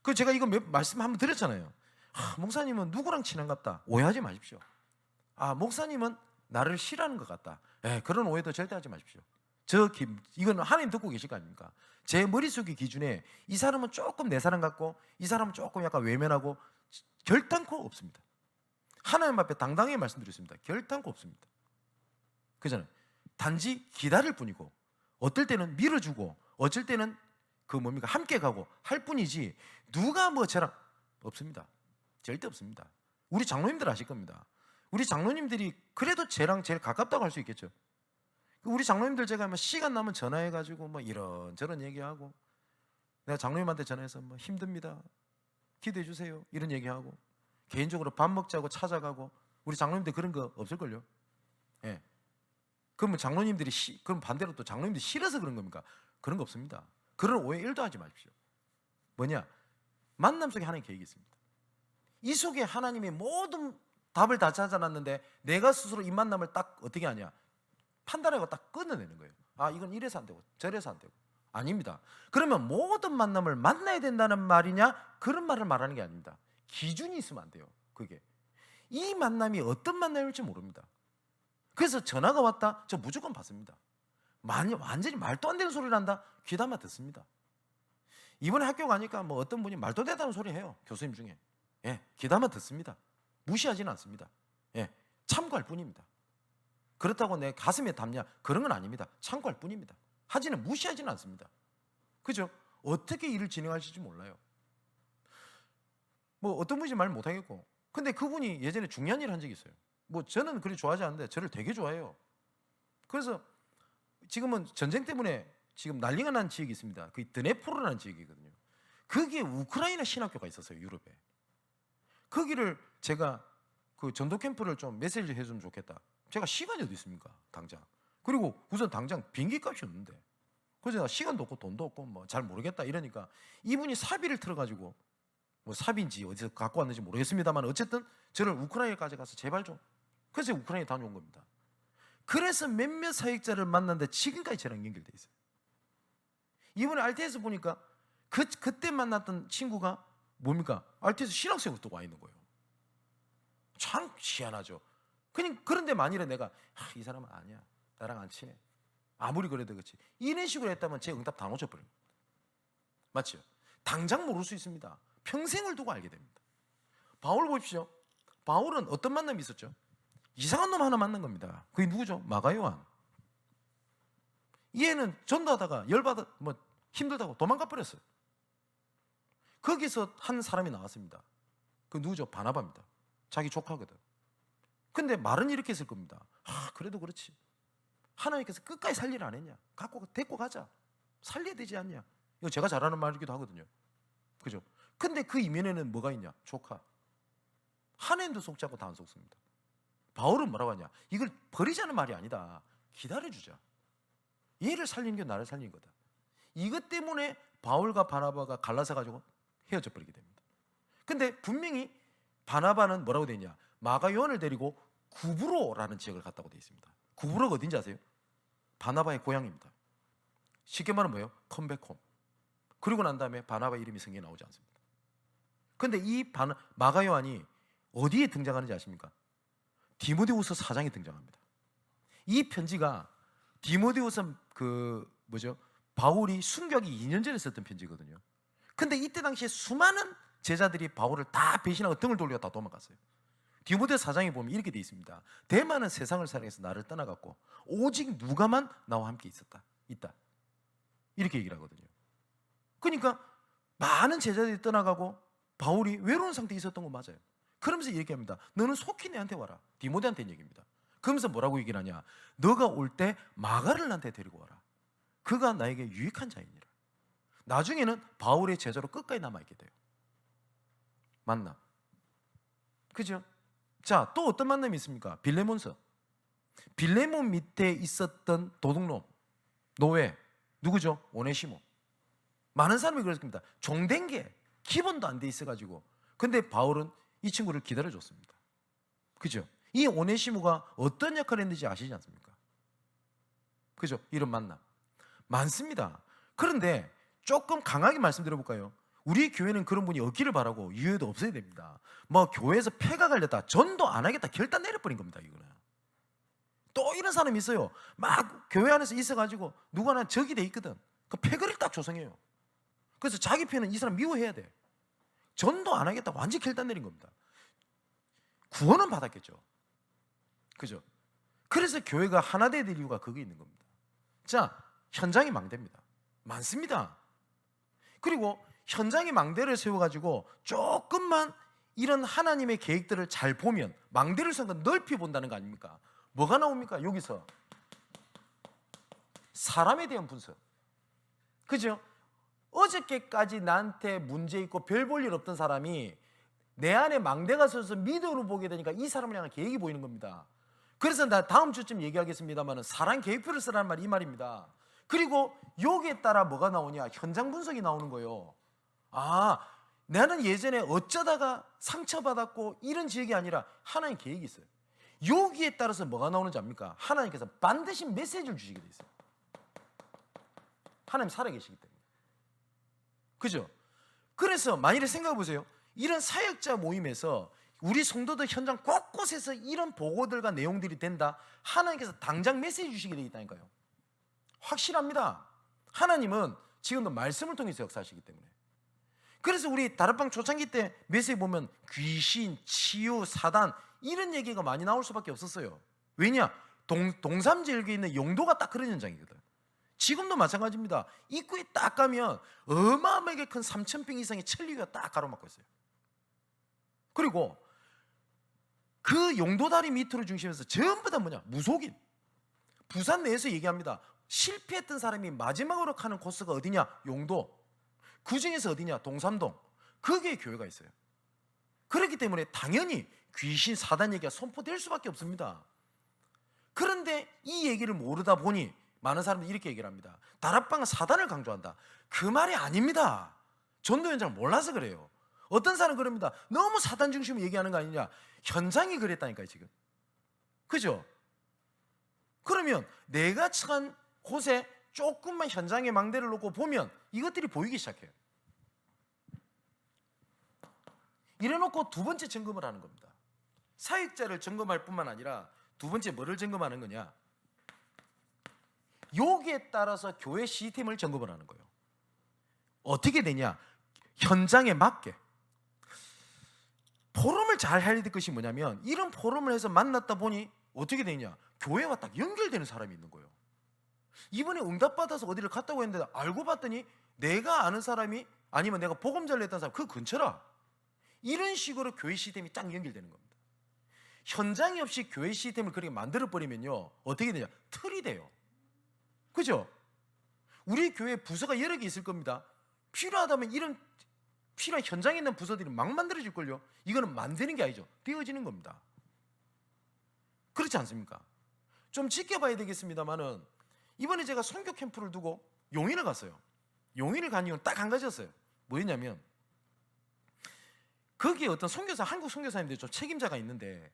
그 제가 이거 말씀 한번 드렸잖아요. 목사님은 누구랑 친한갑다. 오해하지 마십시오. 아, 목사님은 나를 싫어하는 것 같다. 그런 오해도 절대 하지 마십시오. 이건 하나님 듣고 계실 거 아닙니까? 제 머릿속의 기준에 이 사람은 조금 내 사람 같고 이 사람은 조금 약간 외면하고 결단코 없습니다. 하나님 앞에 당당히 말씀드렸습니다. 결단코 없습니다. 그잖아요. 단지 기다릴 뿐이고 어떨 때는 밀어주고 어쩔 때는 함께 가고 할 뿐이지 누가 저랑 없습니다. 절대 없습니다. 우리 장로님들 아실 겁니다. 우리 장로님들이 그래도 쟤랑 제일 가깝다고 할 수 있겠죠. 우리 장로님들 제가 시간 나면 전화해가지고 이런저런 얘기하고 내가 장로님한테 전화해서 힘듭니다. 기도해 주세요. 이런 얘기하고 개인적으로 밥 먹자고 찾아가고 우리 장로님들 그런 거 없을걸요. 예. 그러면 그럼 반대로 또 장로님들이 싫어서 그런 겁니까? 그런 거 없습니다. 그런 오해 1도 하지 마십시오. 뭐냐? 만남 속에 하나님의 계획이 있습니다. 이 속에 하나님이 모든 답을 다 찾아놨는데 내가 스스로 이 만남을 딱 어떻게 하냐? 판단하고 딱 끊어내는 거예요. 아, 이건 이래서 안 되고 저래서 안 되고. 아닙니다. 그러면 모든 만남을 만나야 된다는 말이냐? 그런 말을 말하는 게 아닙니다. 기준이 있으면 안 돼요. 그게 이 만남이 어떤 만남일지 모릅니다. 그래서 전화가 왔다, 저 무조건 받습니다. 완전히 말도 안 되는 소리를 한다, 귀담아 듣습니다. 이번에 학교 가니까 어떤 분이 말도 되다는 소리 해요. 교수님 중에. 귀담아 듣습니다. 무시하지는 않습니다. 참고할 뿐입니다. 그렇다고 내 가슴에 담냐? 그런 건 아닙니다. 참고할 뿐입니다. 하지는 무시하지는 않습니다. 그죠? 어떻게 일을 진행하실지 몰라요. 어떤 분인지 말 못하겠고, 근데 그분이 예전에 중요한 일을 한 적이 있어요. 저는 그리 좋아하지 않는데 저를 되게 좋아해요. 그래서 지금은 전쟁 때문에 지금 난리가 난 지역이 있습니다. 그 드네프르라는 지역이거든요. 거기에 우크라이나 신학교가 있었어요. 유럽에. 거기를 제가 그 전도 캠프를 좀 메시지를 해주면 좋겠다. 제가 시간이 어디 있습니까? 당장. 그리고 우선 당장 비행기값이 없는데, 그래서 제가 시간도 없고 돈도 없고 잘 모르겠다 이러니까 이분이 사비를 틀어가지고 사비인지 어디서 갖고 왔는지 모르겠습니다만 어쨌든 저를 우크라이나까지 가서 제발 좀, 그래서 우크라이나 다녀온 겁니다. 그래서 몇몇 사역자를 만났는데 지금까지 저랑 연결돼 있어요. 이번에 RT에서 보니까 그때 만났던 친구가 뭡니까? RT에서 신학생으로 또 와 있는 거예요. 참 희한하죠. 그런데 만일에 내가 이 사람은 아니야, 나랑 안 친해, 아무리 그래도 그렇지, 이런 식으로 했다면 제 응답 다 놓쳐버립니다. 맞죠? 당장 모를 수 있습니다. 평생을 두고 알게 됩니다. 바울 보십시오. 바울은 어떤 만남이 있었죠? 이상한 놈 하나 만난 겁니다. 그게 누구죠? 마가요한. 얘는 전도하다가 열받아 힘들다고 도망가 버렸어요. 거기서 한 사람이 나왔습니다. 그 누구죠? 바나바입니다. 자기 조카거든. 근데 말은 이렇게 했을 겁니다. 그래도 그렇지, 하나님께서 끝까지 살리를 안 했냐? 데리고 가자. 살려야 되지 않냐? 이거 제가 잘하는 말이기도 하거든요. 그죠? 근데 그 이면에는 뭐가 있냐? 조카. 하나님도 속지 않고 다 안 속습니다. 바울은 뭐라고 하냐? 이걸 버리자는 말이 아니다. 기다려주자. 얘를 살리는 게 나를 살리는 거다. 이것 때문에 바울과 바나바가 갈라서 가지고 헤어져 버리게 됩니다. 근데 분명히 바나바는 뭐라고 되어 있냐? 마가 요한을 데리고 구브로라는 지역을 갔다고 되어 있습니다. 구브로가 어딘지 아세요? 바나바의 고향입니다. 쉽게 말하면 뭐예요? 컴백홈. 그리고 난 다음에 바나바 이름이 성경에 나오지 않습니다. 근데 이 마가 요한이 어디에 등장하는지 아십니까? 디모데후서 4장에 등장합니다. 이 편지가 디모데후서 바울이 순교하기 2년 전에 썼던 편지거든요. 근데 이때 당시에 수많은 제자들이 바울을 다 배신하고 등을 돌리고 다 도망갔어요. 디모데후서 4장에 보면 이렇게 되어 있습니다. 대만은 세상을 사랑해서 나를 떠나갔고 오직 누가만 나와 함께 있다. 이렇게 얘기를 하거든요. 그러니까 많은 제자들이 떠나가고 바울이 외로운 상태에 있었던 거 맞아요. 그러면서 얘기합니다. 너는 속히 내한테 와라. 디모데한테 얘기입니다. 그러면서 뭐라고 얘기를 하냐? 너가 올 때 마가를 나한테 데리고 와라. 그가 나에게 유익한 자이니라. 나중에는 바울의 제자로 끝까지 남아있게 돼요. 만남. 그죠? 자, 또 어떤 만남이 있습니까? 빌레몬서. 빌레몬 밑에 있었던 도둑놈, 노예, 누구죠? 오네시모. 많은 사람이 그랬습니다. 종된 게 기본도 안 돼 있어가지고. 근데 바울은 이 친구를 기다려줬습니다. 그죠? 이 오네시모가 어떤 역할을 했는지 아시지 않습니까? 그죠? 이런 만남 많습니다. 그런데 조금 강하게 말씀드려볼까요? 우리 교회는 그런 분이 없기를 바라고 유해도 없어야 됩니다. 뭐 교회에서 폐가 갈렸다, 전도 안 하겠다 결단 내려버린 겁니다. 이거는 또 이런 사람이 있어요. 막 교회 안에서 있어가지고 누구 하나 적이 돼 있거든. 그 패거리를 딱 조성해요. 그래서 자기 편은 이 사람 미워해야 돼. 전도 안 하겠다 완전히 결단 내린 겁니다. 구원은 받았겠죠. 그죠? 그래서 교회가 하나 돼야 될 이유가 그게 있는 겁니다. 자, 현장이 망대입니다. 많습니다. 그리고 현장에 망대를 세워가지고 조금만 이런 하나님의 계획들을 잘 보면 망대를 좀 넓히 본다는 거 아닙니까? 뭐가 나옵니까? 여기서 사람에 대한 분석. 그죠? 어저께까지 나한테 문제 있고 별 볼 일 없던 사람이 내 안에 망대가 서서 믿음으로 보게 되니까 이 사람을 향한 계획이 보이는 겁니다. 그래서 나 다음 주쯤 얘기하겠습니다만 사람 계획표를 쓰라는 말이 이 말입니다. 그리고 여기에 따라 뭐가 나오냐? 현장 분석이 나오는 거예요. 아, 나는 예전에 어쩌다가 상처받았고 이런 지역이 아니라 하나님 계획이 있어요. 여기에 따라서 뭐가 나오는지 압니까? 하나님께서 반드시 메시지를 주시게 돼 있어요. 하나님 살아계시기 때문에. 그죠? 그래서 만일에 생각해 보세요. 이런 사역자 모임에서 우리 성도들 현장 곳곳에서 이런 보고들과 내용들이 된다. 하나님께서 당장 메시지 주시게 되어 있다니까요. 확실합니다. 하나님은 지금도 말씀을 통해서 역사하시기 때문에. 그래서 우리 다락방 초창기 때 메시지 보면 귀신, 치유, 사단 이런 얘기가 많이 나올 수밖에 없었어요. 왜냐? 동삼지역에 있는 용도가 딱 그런 현장이거든. 지금도 마찬가지입니다. 입구에 딱 가면 어마어마하게 큰 3,000평 이상의 천리가 딱 가로막고 있어요. 그리고 그 용도다리 밑으로 중심에서 전부 다 뭐냐? 무속인. 부산 내에서 얘기합니다. 실패했던 사람이 마지막으로 가는 코스가 어디냐? 용도. 그 중에서 어디냐? 동삼동. 거기에 교회가 있어요. 그렇기 때문에 당연히 귀신, 사단 얘기가 선포될 수밖에 없습니다. 그런데 이 얘기를 모르다 보니 많은 사람들이 이렇게 얘기를 합니다. 다락방은 사단을 강조한다. 그 말이 아닙니다. 전도 현장을 몰라서 그래요. 어떤 사람은 그럽니다. 너무 사단 중심으로 얘기하는 거 아니냐. 현장이 그랬다니까요 지금. 그죠? 그러면 내가 처한 곳에 조금만 현장에 망대를 놓고 보면 이것들이 보이기 시작해요. 이래놓고 두 번째 점검을 하는 겁니다. 사역자를 점검할 뿐만 아니라 두 번째 뭐를 점검하는 거냐. 여기에 따라서 교회 시스템을 점검을 하는 거예요. 어떻게 되냐. 현장에 맞게. 포럼을 잘 해야 될 것이 뭐냐면 이런 포럼을 해서 만났다 보니 어떻게 되냐. 교회와 딱 연결되는 사람이 있는 거예요. 이번에 응답받아서 어디를 갔다고 했는데 알고 봤더니 내가 아는 사람이 아니면 내가 복음 전했던 사람 그 근처라. 이런 식으로 교회 시스템이 딱 연결되는 겁니다. 현장이 없이 교회 시스템을 그렇게 만들어버리면요 어떻게 되냐. 틀이 돼요. 그죠? 우리 교회 부서가 여러 개 있을 겁니다. 필요하다면 이런 필요한 현장에 있는 부서들이 막 만들어질걸요. 이거는 만드는 게 아니죠. 되어지는 겁니다. 그렇지 않습니까? 좀 지켜봐야 되겠습니다만은 이번에 제가 선교 캠프를 두고 용인을 갔어요. 용인을 간 이유는 딱 한 가지였어요. 뭐였냐면 거기에 어떤 선교사, 한국 선교사님들 좀 책임자가 있는데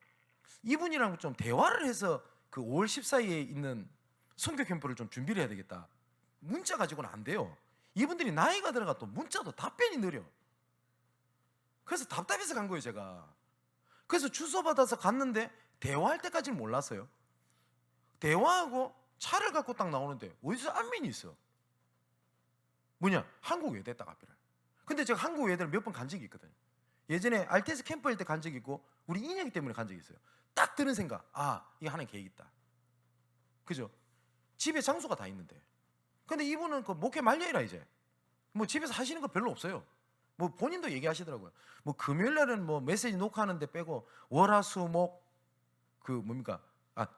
이분이랑 좀 대화를 해서 그 5월 14일에 있는 선교 캠프를 좀 준비를 해야 되겠다. 문자 가지고는 안 돼요. 이분들이 나이가 들어가 또 문자도 답변이 느려. 그래서 답답해서 간 거예요, 제가. 그래서 주소 받아서 갔는데 대화할 때까지는 몰랐어요. 대화하고 차를 갖고 딱 나오는데 어디서 안면이 있어. 뭐냐? 한국 외대 딱 앞이라. 근데 제가 한국 외대를 몇 번 간 적이 있거든요. 예전에 RTS 캠프일 때 간 적이 있고 우리 인혁이 때문에 간 적이 있어요. 딱 드는 생각, 이거 하는 계획 있다. 그죠? 집에 장소가 다 있는데. 근데 이분은 그 목회 만료이라 이제 뭐 집에서 하시는 거 별로 없어요. 뭐 본인도 얘기하시더라고요. 뭐 금요일날은 뭐 메시지 녹화하는데 빼고 월화수목 그 뭡니까?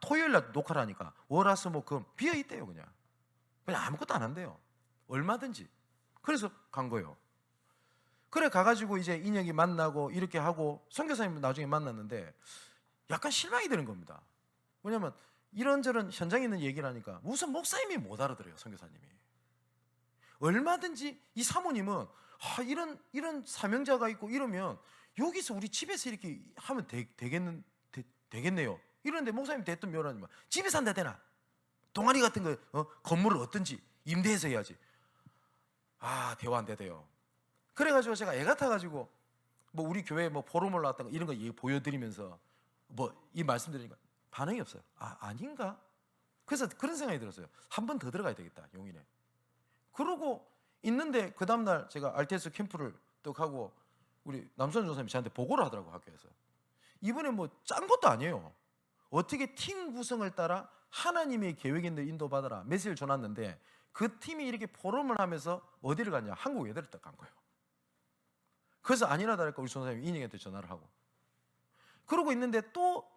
토요일날 녹화를 하니까 월화수목 금 비어 있대요. 그냥 아무것도 안 한대요. 얼마든지. 그래서 간 거예요. 그래 가가지고 이제 인혁이 만나고 이렇게 하고 선교사님 나중에 만났는데 약간 실망이 되는 겁니다. 왜냐면 이런저런 현장에 있는 얘기를 하니까 우선 목사님이 못 알아들어요. 선교사님이. 얼마든지 이 사모님은 이런 사명자가 있고 이러면 여기서 우리 집에서 이렇게 하면 되겠네요. 이런데 목사님 대뜸 묘라니까 집에서 한다 되나? 동아리 같은 거 건물을 어떤지 임대해서 해야지. 대화 안 되대요. 그래가지고 제가 애 같아가지고 뭐 우리 교회 뭐 포럼을 나왔던 거 이런 거 보여드리면서 뭐 이 말씀드리니까 반응이 없어요. 아닌가? 그래서 그런 생각이 들었어요. 한 번 더 들어가야 되겠다 용인에. 그러고 있는데 그 다음날 제가 RTS 캠프를 뚝 하고 우리 남선 조사님이 저한테 보고를 하더라고 학교에서. 이번에 뭐 짠 것도 아니에요. 어떻게 팀 구성을 따라 하나님의 계획인들 인도받아라 메시지를 전했는데 그 팀이 이렇게 포럼을 하면서 어디를 갔냐? 한국 외대를 딱 간 거예요. 그래서 아니라 다를까 우리 전사님이 인혁한테 전화를 하고 그러고 있는데 또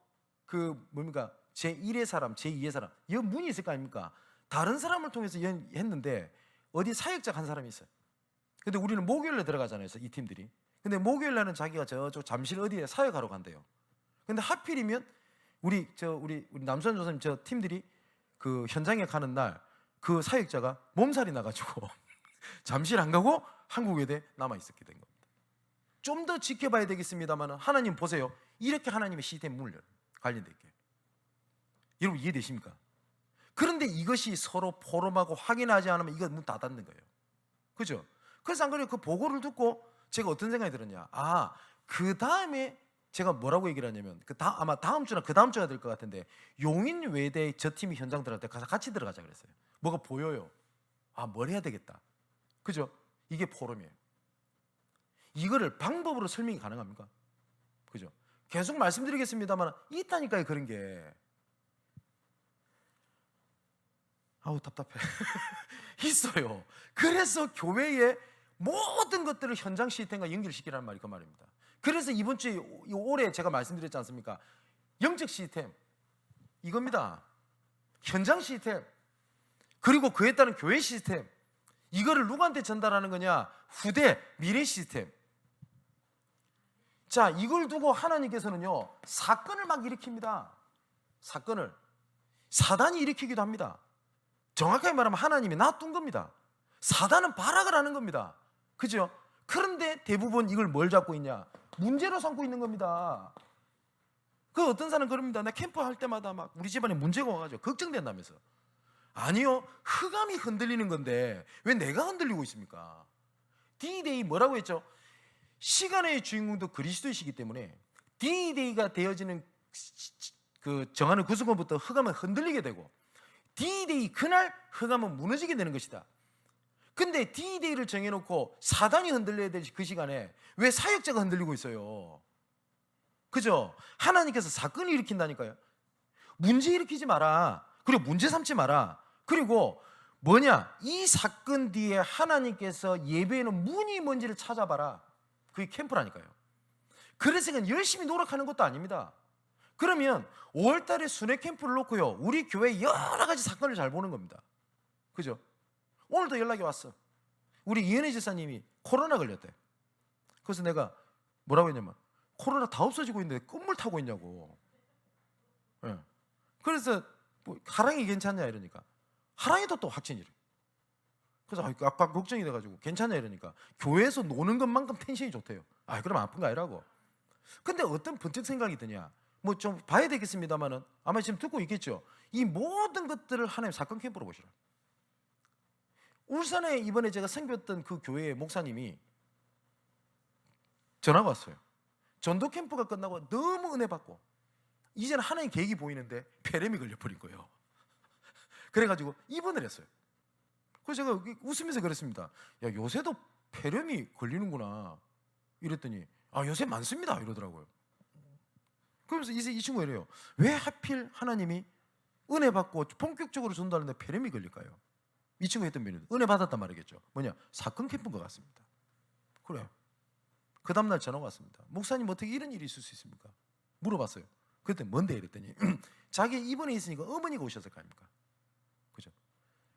그 뭡니까? 제1의 사람, 제2의 사람 이 문이 있을 거 아닙니까? 다른 사람을 통해서 했는데 어디 사역자 한 사람이 있어요. 근데 우리는 목요일에 들어가잖아요. 이 팀들이. 근데 목요일날은 자기가 저쪽 잠실 어디에 사역하러 간대요. 근데 하필이면 우리 남수환 조사님 저 팀들이 그 현장에 가는 날 그 사역자가 몸살이 나가지고 잠실 안 가고 한국 외대에 남아 있었게 된 겁니다. 좀 더 지켜봐야 되겠습니다만 하나님 보세요. 이렇게 하나님의 시스템 문을 열어요. 관련된 게. 여러분 이해되십니까? 그런데 이것이 서로 포럼하고 확인하지 않으면 이거 문 다 닫는 거예요. 그죠? 그래서 안 그래요? 그 보고를 듣고 제가 어떤 생각이 들었냐? 그 다음에 제가 뭐라고 얘기를 하냐면 아마 다음 주나 그 다음 주가 될 것 같은데 용인 외대 저 팀이 현장 들어갈 때 가서 같이 들어가자 그랬어요. 뭐가 보여요. 뭘 해야 되겠다. 그죠? 이게 포럼이에요. 이거를 방법으로 설명이 가능합니까? 그죠? 계속 말씀드리겠습니다만 있다니까요 그런 게. 답답해. 있어요. 그래서 교회의 모든 것들을 현장 시스템과 연결시키라는 말이 그 말입니다. 그래서 이번 주에 올해 제가 말씀드렸지 않습니까? 영적 시스템 이겁니다. 현장 시스템 그리고 그에 따른 교회 시스템 이거를 누구한테 전달하는 거냐? 후대 미래 시스템. 자, 이걸 두고 하나님께서는요 사건을 막 일으킵니다. 사건을 사단이 일으키기도 합니다. 정확하게 말하면 하나님이 놔둔 겁니다. 사단은 발악을 하는 겁니다. 그죠? 그런데 대부분 이걸 뭘 잡고 있냐? 문제로 삼고 있는 겁니다. 그 어떤 사람은 그럽니다. 나 캠프 할 때마다 막 우리 집안에 문제가 와가지고 걱정된다면서. 아니요, 흑암이 흔들리는 건데 왜 내가 흔들리고 있습니까? D-Day 뭐라고 했죠? 시간의 주인공도 그리스도이시기 때문에 D-Day가 되어지는 그 정하는 그 순간부터 흑암은 흔들리게 되고 D-Day 그날 흑암은 무너지게 되는 것이다. 근데 D-Day를 정해놓고 사단이 흔들려야 될 그 시간에 왜 사역자가 흔들리고 있어요? 그죠? 하나님께서 사건을 일으킨다니까요. 문제 일으키지 마라. 그리고 문제 삼지 마라. 그리고 뭐냐? 이 사건 뒤에 하나님께서 예배에는 문이 뭔지를 찾아봐라. 그게 캠프라니까요. 그래서 그냥 열심히 노력하는 것도 아닙니다. 그러면 5월달에 순회 캠프를 놓고요 우리 교회 여러 가지 사건을 잘 보는 겁니다. 그죠? 오늘도 연락이 왔어. 우리 이은혜 지사님이 코로나 걸렸대. 그래서 내가 뭐라고 했냐면 코로나 다 없어지고 있는데 끝물 타고 있냐고. 예. 그래서 뭐 하랑이 괜찮냐 이러니까 하랑이도 또 확진이래. 그래서 아까 걱정이 돼가지고 괜찮냐 이러니까 교회에서 노는 것만큼 텐션이 좋대요. 그럼 아픈 거 아니라고. 근데 어떤 번쩍 생각이 드냐, 뭐 좀 봐야 되겠습니다만은 아마 지금 듣고 있겠죠. 이 모든 것들을 하나님 사건 캠프로 보시라. 울산에 이번에 제가 섬겼던 그 교회의 목사님이 전화가 왔어요. 전도 캠프가 끝나고 너무 은혜 받고 이제는 하나님 계획이 보이는데 폐렴이 걸려버린 거예요. 그래가지고 입원을 했어요. 그래서 제가 웃으면서 그랬습니다. 야, 요새도 폐렴이 걸리는구나 이랬더니 요새 많습니다 이러더라고요. 그러면서 이 친구가 이래요. 왜 하필 하나님이 은혜 받고 본격적으로 전도하는데 폐렴이 걸릴까요? 이 친구가 했던 면은 은혜 받았단 말이겠죠. 뭐냐? 사건 캠프인 것 같습니다. 그래요. 그 다음날 전화가 왔습니다. 목사님 어떻게 이런 일이 있을 수 있습니까? 물어봤어요. 그때 뭔데 이랬더니 자기 입원해 있으니까 어머니가 오셨을 거 아닙니까? 그죠?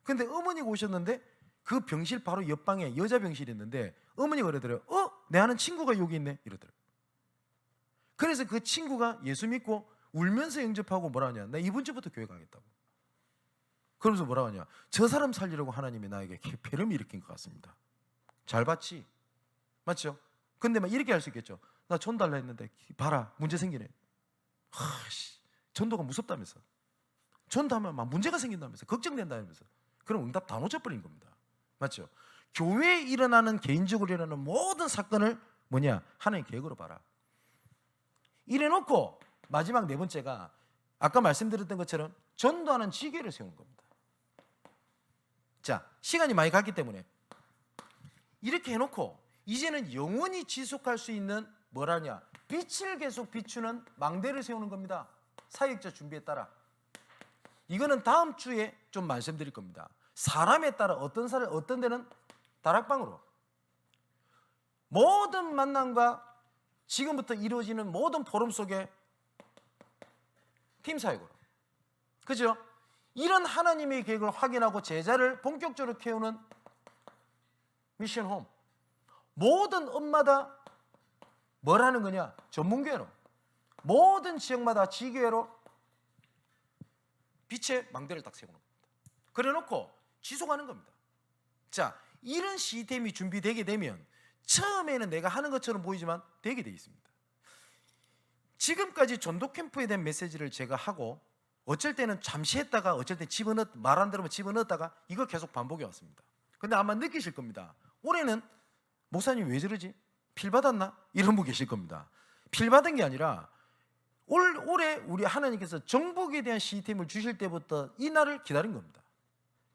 근데 어머니가 오셨는데 그 병실 바로 옆방에 여자 병실이 있는데 어머니가 그러더래요. 내 아는 친구가 여기 있네 이러더래요. 그래서 그 친구가 예수 믿고 울면서 영접하고 뭐라 하냐, 나 이번 주부터 교회 가겠다고. 그러면서 뭐라 하냐, 저 사람 살리려고 하나님이 나에게 폐렴을 일으킨 것 같습니다. 잘 봤지? 맞죠? 근데 막 이렇게 할 수 있겠죠. 나 전달라 했는데 봐라 문제 생기네. 전도가 무섭다면서, 전도하면 막 문제가 생긴다면서, 걱정된다면서. 그럼 응답 다 놓쳐버린 겁니다. 맞죠? 교회에 일어나는, 개인적으로 일어나는 모든 사건을 뭐냐, 하나님 계획으로 봐라. 이래놓고 마지막 네 번째가 아까 말씀드렸던 것처럼 전도하는 지계를 세우는 겁니다. 자, 시간이 많이 갔기 때문에 이렇게 해놓고 이제는 영원히 지속할 수 있는 뭐라냐, 빛을 계속 비추는 망대를 세우는 겁니다. 사역자 준비에 따라. 이거는 다음 주에 좀 말씀드릴 겁니다. 사람에 따라 어떤 데는 다락방으로, 모든 만남과 지금부터 이루어지는 모든 포럼 속에 팀 사역으로, 그죠? 이런 하나님의 계획을 확인하고 제자를 본격적으로 키우는 미션 홈. 모든 엄마다 뭘 하는 거냐? 전문교회로, 모든 지역마다 지교회로 빛의 망대를 딱 세우는 겁니다. 그래 놓고 지속하는 겁니다. 자, 이런 시스템이 준비되게 되면 처음에는 내가 하는 것처럼 보이지만 되게 돼 있습니다. 지금까지 전도 캠프에 대한 메시지를 제가 하고 어쩔 때는 잠시 했다가 어쩔 때 말 안 들으면 집어넣었다가 이걸 계속 반복해 왔습니다. 근데 아마 느끼실 겁니다. 올해는 목사님 왜 저러지? 필 받았나? 이런 분 계실 겁니다. 필 받은 게 아니라 올해 우리 하나님께서 정복에 대한 시스템을 주실 때부터 이 날을 기다린 겁니다.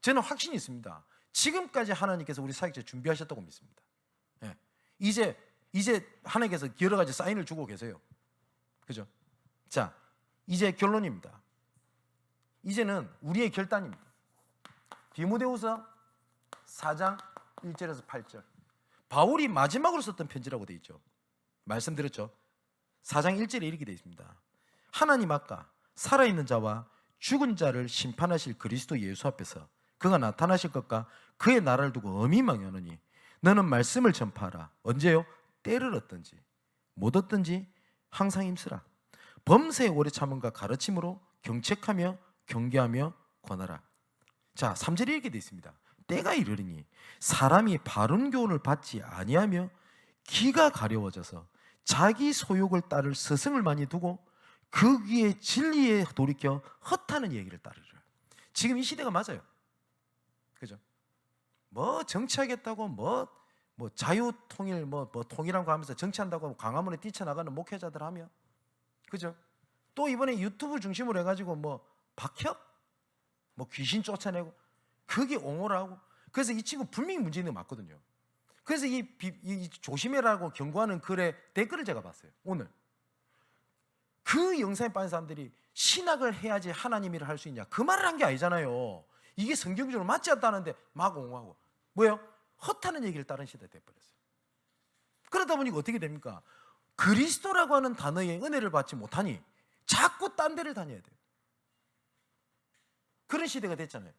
저는 확신이 있습니다. 지금까지 하나님께서 우리 사역자 준비하셨다고 믿습니다. 예. 이제 하나님께서 여러 가지 사인을 주고 계세요. 그죠? 자, 이제 결론입니다. 이제는 우리의 결단입니다. 디모데후서 4장 1절에서 8절. 바울이 마지막으로 썼던 편지라고 되어 있죠. 말씀드렸죠. 4장 1절에 이렇게 되어 있습니다. 하나님 아까 살아있는 자와 죽은 자를 심판하실 그리스도 예수 앞에서 그가 나타나실 것과 그의 나라를 두고 엄히 망하노니 너는 말씀을 전파하라. 언제요? 때를 얻든지 못 얻든지 항상 힘쓰라. 범사에 오래 참음과 가르침으로 경책하며 경계하며 권하라. 자, 3절에 이렇게 되어 있습니다. 때가 이르리니 사람이 바른 교훈을 받지 아니하며 귀가 가려워져서 자기 소욕을 따를 스승을 많이 두고 그 귀에 진리에 돌이켜 헛하는 얘기를 따르리라. 지금 이 시대가 맞아요. 그죠? 뭐 정치하겠다고 뭐 자유통일 뭐 통일한 거 하면서 정치한다고 광화문에 뛰쳐나가는 목회자들 하며, 그죠? 또 이번에 유튜브 중심으로 해가지고 뭐 박혁 뭐 귀신 쫓아내고 그게 옹호를 하고. 그래서 이 친구 분명히 문제 있는 거 맞거든요. 그래서 이 조심해라고 경고하는 글에 댓글을 제가 봤어요. 오늘 그 영상에 빠진 사람들이 신학을 해야지 하나님 일을 할 수 있냐, 그 말을 한 게 아니잖아요. 이게 성경적으로 맞지 않다는데 막 옹호하고 뭐예요? 헛하는 얘기를 따른 시대가 돼버렸어요. 그러다 보니까 어떻게 됩니까? 그리스도라고 하는 단어의 은혜를 받지 못하니 자꾸 딴 데를 다녀야 돼요. 그런 시대가 됐잖아요.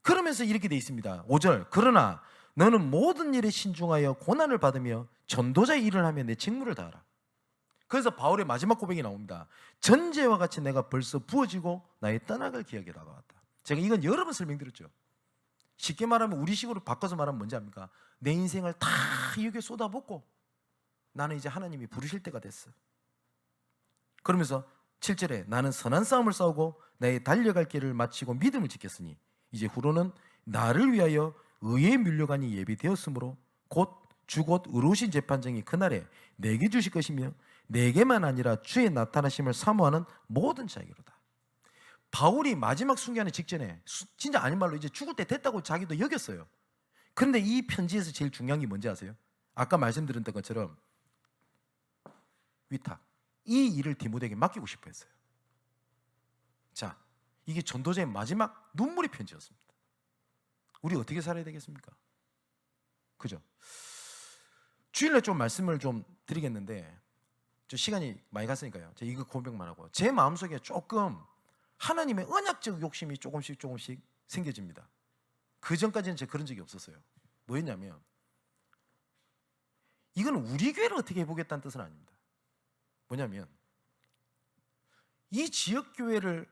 그러면서 이렇게 돼 있습니다. 5절. 그러나 너는 모든 일에 신중하여 고난을 받으며 전도자의 일을 하며 내 직무를 다하라. 그래서 바울의 마지막 고백이 나옵니다. 전제와 같이 내가 벌써 부어지고 나의 떠나갈 기약이 다가왔다. 제가 이건 여러 번 설명드렸죠. 쉽게 말하면 우리식으로 바꿔서 말하면 뭔지 압니까? 내 인생을 다 여기에 쏟아붓고 나는 이제 하나님이 부르실 때가 됐어. 그러면서 7절에 나는 선한 싸움을 싸우고 나의 달려갈 길을 마치고 믿음을 지켰으니 이제 후로는 나를 위하여 의의 밀려간이 예비되었으므로 곧 주곧 의로우신 재판장이 그날에 내게 주실 것이며 내게만 아니라 주의 나타나심을 사모하는 모든 자에게로다. 바울이 마지막 순간의 직전에 진짜 아닌 말로 이제 죽을 때 됐다고 자기도 여겼어요. 그런데 이 편지에서 제일 중요한 게 뭔지 아세요? 아까 말씀드렸던 것처럼 위탁, 이 일을 디모데에게 맡기고 싶어 했어요. 자, 이게 전도자의 마지막 눈물의 편지였습니다. 우리 어떻게 살아야 되겠습니까? 그죠? 주일날 좀 말씀을 좀 드리겠는데 저 시간이 많이 갔으니까요. 제가 이거 고백만 하고 제 마음속에 조금 하나님의 언약적 욕심이 조금씩 생겨집니다. 그 전까지는 제가 그런 적이 없었어요. 뭐였냐면 이건 우리 교회를 어떻게 해보겠다는 뜻은 아닙니다. 뭐냐면 이 지역교회를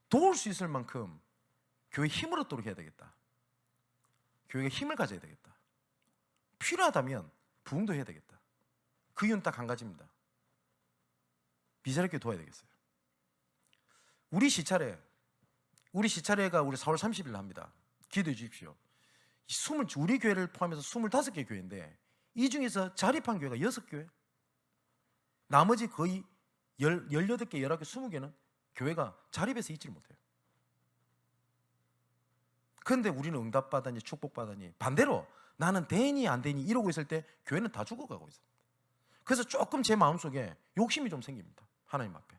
도울 수 있을 만큼 교회 힘을 얻도록 해야 되겠다. 교회가 힘을 가져야 되겠다. 필요하다면 부흥도 해야 되겠다. 그 이유는 딱 한 가지입니다. 비자력교회 도와야 되겠어요. 우리 시차례가 우리 4월 30일 합니다. 기도해 주십시오. 우리 교회를 포함해서 25개 교회인데 이 중에서 자립한 교회가 6교회, 나머지 거의 18개, 19개, 20개는 교회가 자립해서 있지를 못해요. 그런데 우리는 응답받았니 축복받았니 반대로 나는 되니 안 되니 이러고 있을 때 교회는 다 죽어가고 있습니다. 그래서 조금 제 마음속에 욕심이 좀 생깁니다. 하나님 앞에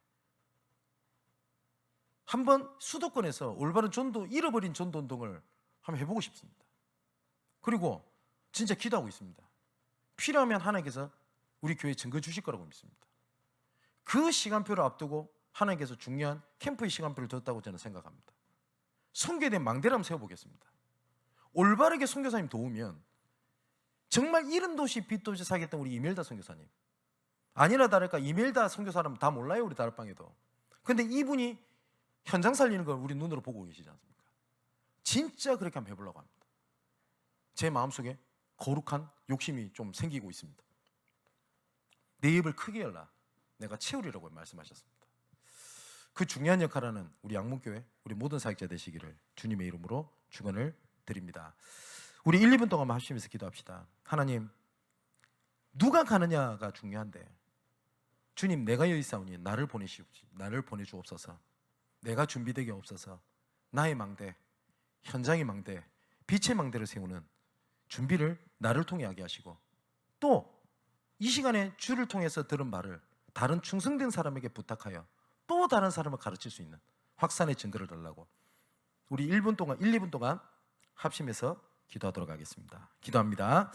한번 수도권에서 올바른 전도, 잃어버린 전도 운동을 한번 해보고 싶습니다. 그리고 진짜 기도하고 있습니다. 필요하면 하나님께서 우리 교회에 증거 주실 거라고 믿습니다. 그 시간표를 앞두고 하나님께서 중요한 캠프의 시간표를 뒀다고 저는 생각합니다. 선교에 대한 망대를 한번 세워보겠습니다. 올바르게 선교사님 도우면 정말 이른 도시 빛 도시 살겠던 우리 이멜다 선교사님, 아니라 다를까 이멜다 선교사람 다 몰라요. 우리 다락방에도. 근데 이분이 현장 살리는 걸 우리 눈으로 보고 계시지 않습니까? 진짜 그렇게 한번 해보려고 합니다. 제 마음속에 거룩한 욕심이 좀 생기고 있습니다. 내 입을 크게 열라 내가 채우리라고 말씀하셨습니다. 그 중요한 역할을 하는 우리 양문교회, 우리 모든 사역자 되시기를 주님의 이름으로 축원을 드립니다. 우리 1, 2분 동안 하시면서 기도합시다. 하나님, 누가 가느냐가 중요한데 주님, 내가 여기 있사오니 나를 보내주옵소서. 내가 준비되게 없어서 나의 망대, 현장의 망대, 빛의 망대를 세우는 준비를 나를 통해 하게 하시고, 또 이 시간에 주를 통해서 들은 말을 다른 충성된 사람에게 부탁하여 또 다른 사람을 가르칠 수 있는 확산의 증거를 달라고 우리 1, 2분 동안 합심해서 기도하도록 하겠습니다. 기도합니다.